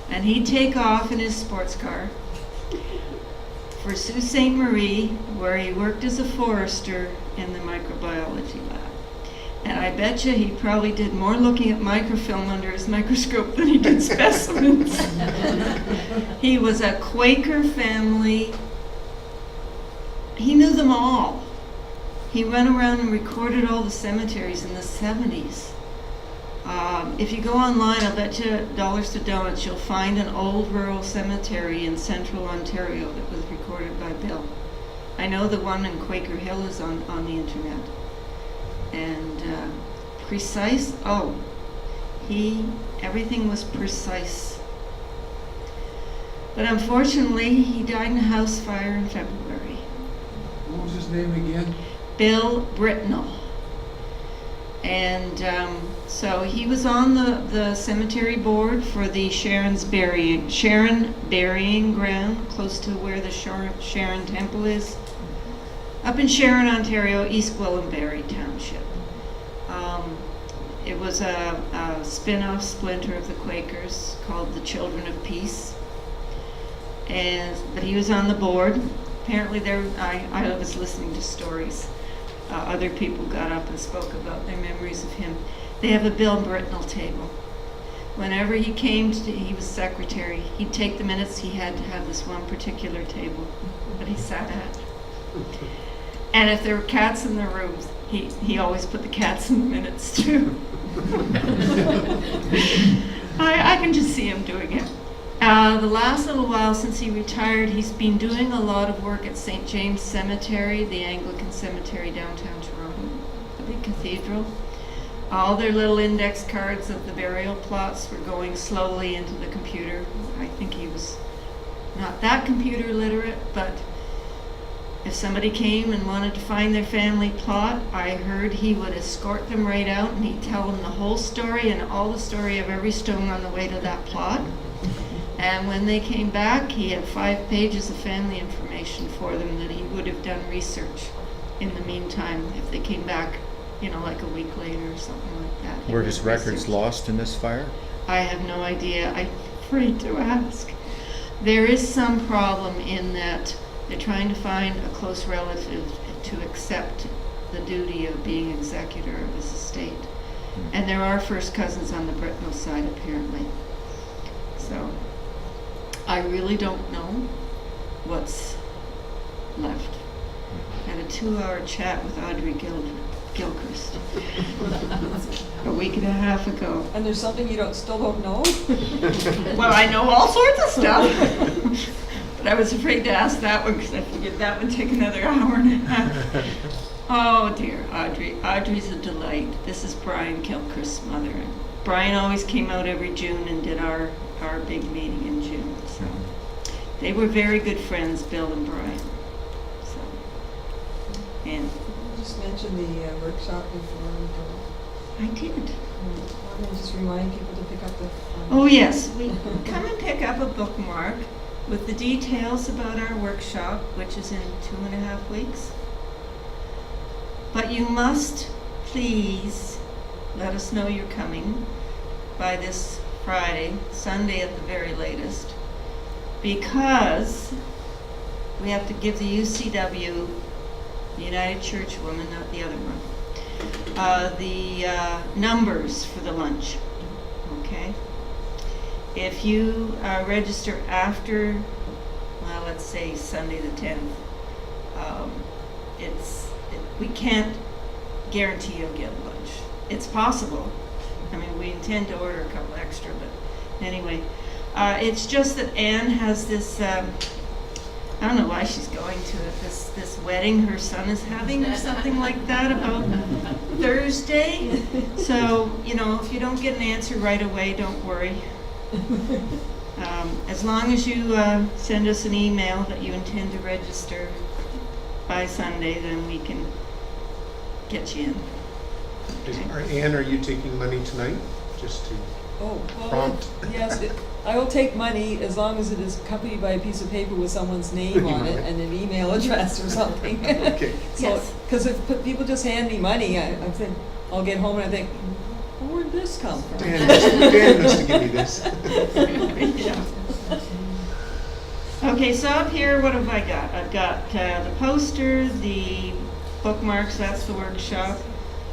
and he'd take off in his sports car for Sault Ste. Marie, where he worked as a forester in the microbiology lab. And I bet you he probably did more looking at microfilm under his microscope than he did specimens. He was a Quaker family. He knew them all. He went around and recorded all the cemeteries in the 70s. If you go online, I'll bet you dollars to donuts, you'll find an old rural cemetery in central Ontario that was recorded by Bill. I know the one in Quaker Hill is on the internet. And precise, everything was precise. But unfortunately, he died in a house fire in February. What was his name again? Bill Britnell. And so he was on the cemetery board for the Sharon burying ground, close to where the Sharon Temple is, up in Sharon, Ontario, East Gwillimbury Township. It was a spin-off splinter of the Quakers called the Children of Peace. But he was on the board. Apparently I was listening to stories. Other people got up and spoke about their memories of him. They have a Bill Britnell table. Whenever he came, he was secretary. He'd take the minutes. He had to have this one particular table that he sat at. And if there were cats in the rooms, he always put the cats in the minutes too. I can just see him doing it. The last little while since he retired, he's been doing a lot of work at St. James Cemetery, the Anglican cemetery downtown Toronto, the big cathedral. All their little index cards of the burial plots were going slowly into the computer. I think he was not that computer literate, but if somebody came and wanted to find their family plot, I heard he would escort them right out and he'd tell them the whole story and all the story of every stone on the way to that plot. And when they came back, he had 5 pages of family information for them that he would have done research in the meantime if they came back, you know, like a week later or something like that. He Were would his have records researched. lost in this fire? I have no idea. I'm afraid to ask. There is some problem in that they're trying to find a close relative to accept the duty of being executor of his estate. And there are first cousins on the Britnell side, apparently. So, I really don't know what's left. Had a 2-hour chat with Audrey Gilchrist a week and a half ago. And there's something you still don't know? Well, I know all sorts of stuff. But I was afraid to ask that one because I figured that would take another hour and a half. Oh dear, Audrey. Audrey's a delight. This is Brian Gilchrist's mother. And Brian always came out every June and did our big meeting in June. So they were very good friends, Bill and Brian. So, and Just mention the workshop before we go. I did. Want to just remind people to pick up the. Oh yes, we come and pick up a bookmark with the details about our workshop, which is in 2.5 weeks. But you must please let us know you're coming by this Friday, Sunday at the very latest, because we have to give the UCW, the United Church Women, not the other one, the numbers for the lunch, okay? If you register after, well, let's say Sunday the 10th, we can't guarantee you'll get lunch. It's possible. I mean, we intend to order a couple extra, but anyway. It's just that Anne has this, I don't know why she's going to it, this wedding her son is having or something like that about Thursday. So, you know, if you don't get an answer right away, don't worry. As long as you send us an email that you intend to register by Sunday, then we can get you in. Anne, are you taking money tonight? Just to Oh, well, prompt. yes, I will take money as long as it is accompanied by a piece of paper with someone's name on it and an email address or something. Okay. So, Yes. because if people just hand me money, I think, I'll get home and I think, where'd this come from? Dan must have given me this. Yeah. Okay, so up here, what have I got? I've got the poster, the bookmarks, that's the workshop.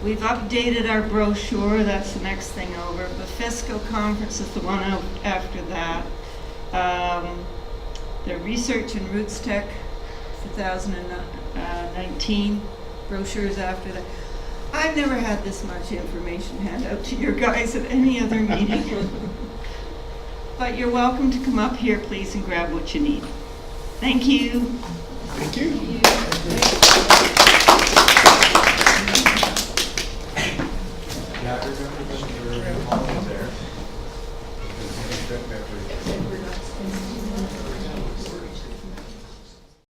We've updated our brochure, that's the next thing over. The FISCO conference is the one out after that. The Research and Roots Tech 2019 brochures after that. I've never had this much information handed out to your guys at any other meeting. But you're welcome to come up here, please, and grab what you need. Thank you. Thank you. Yeah, there's everybody there.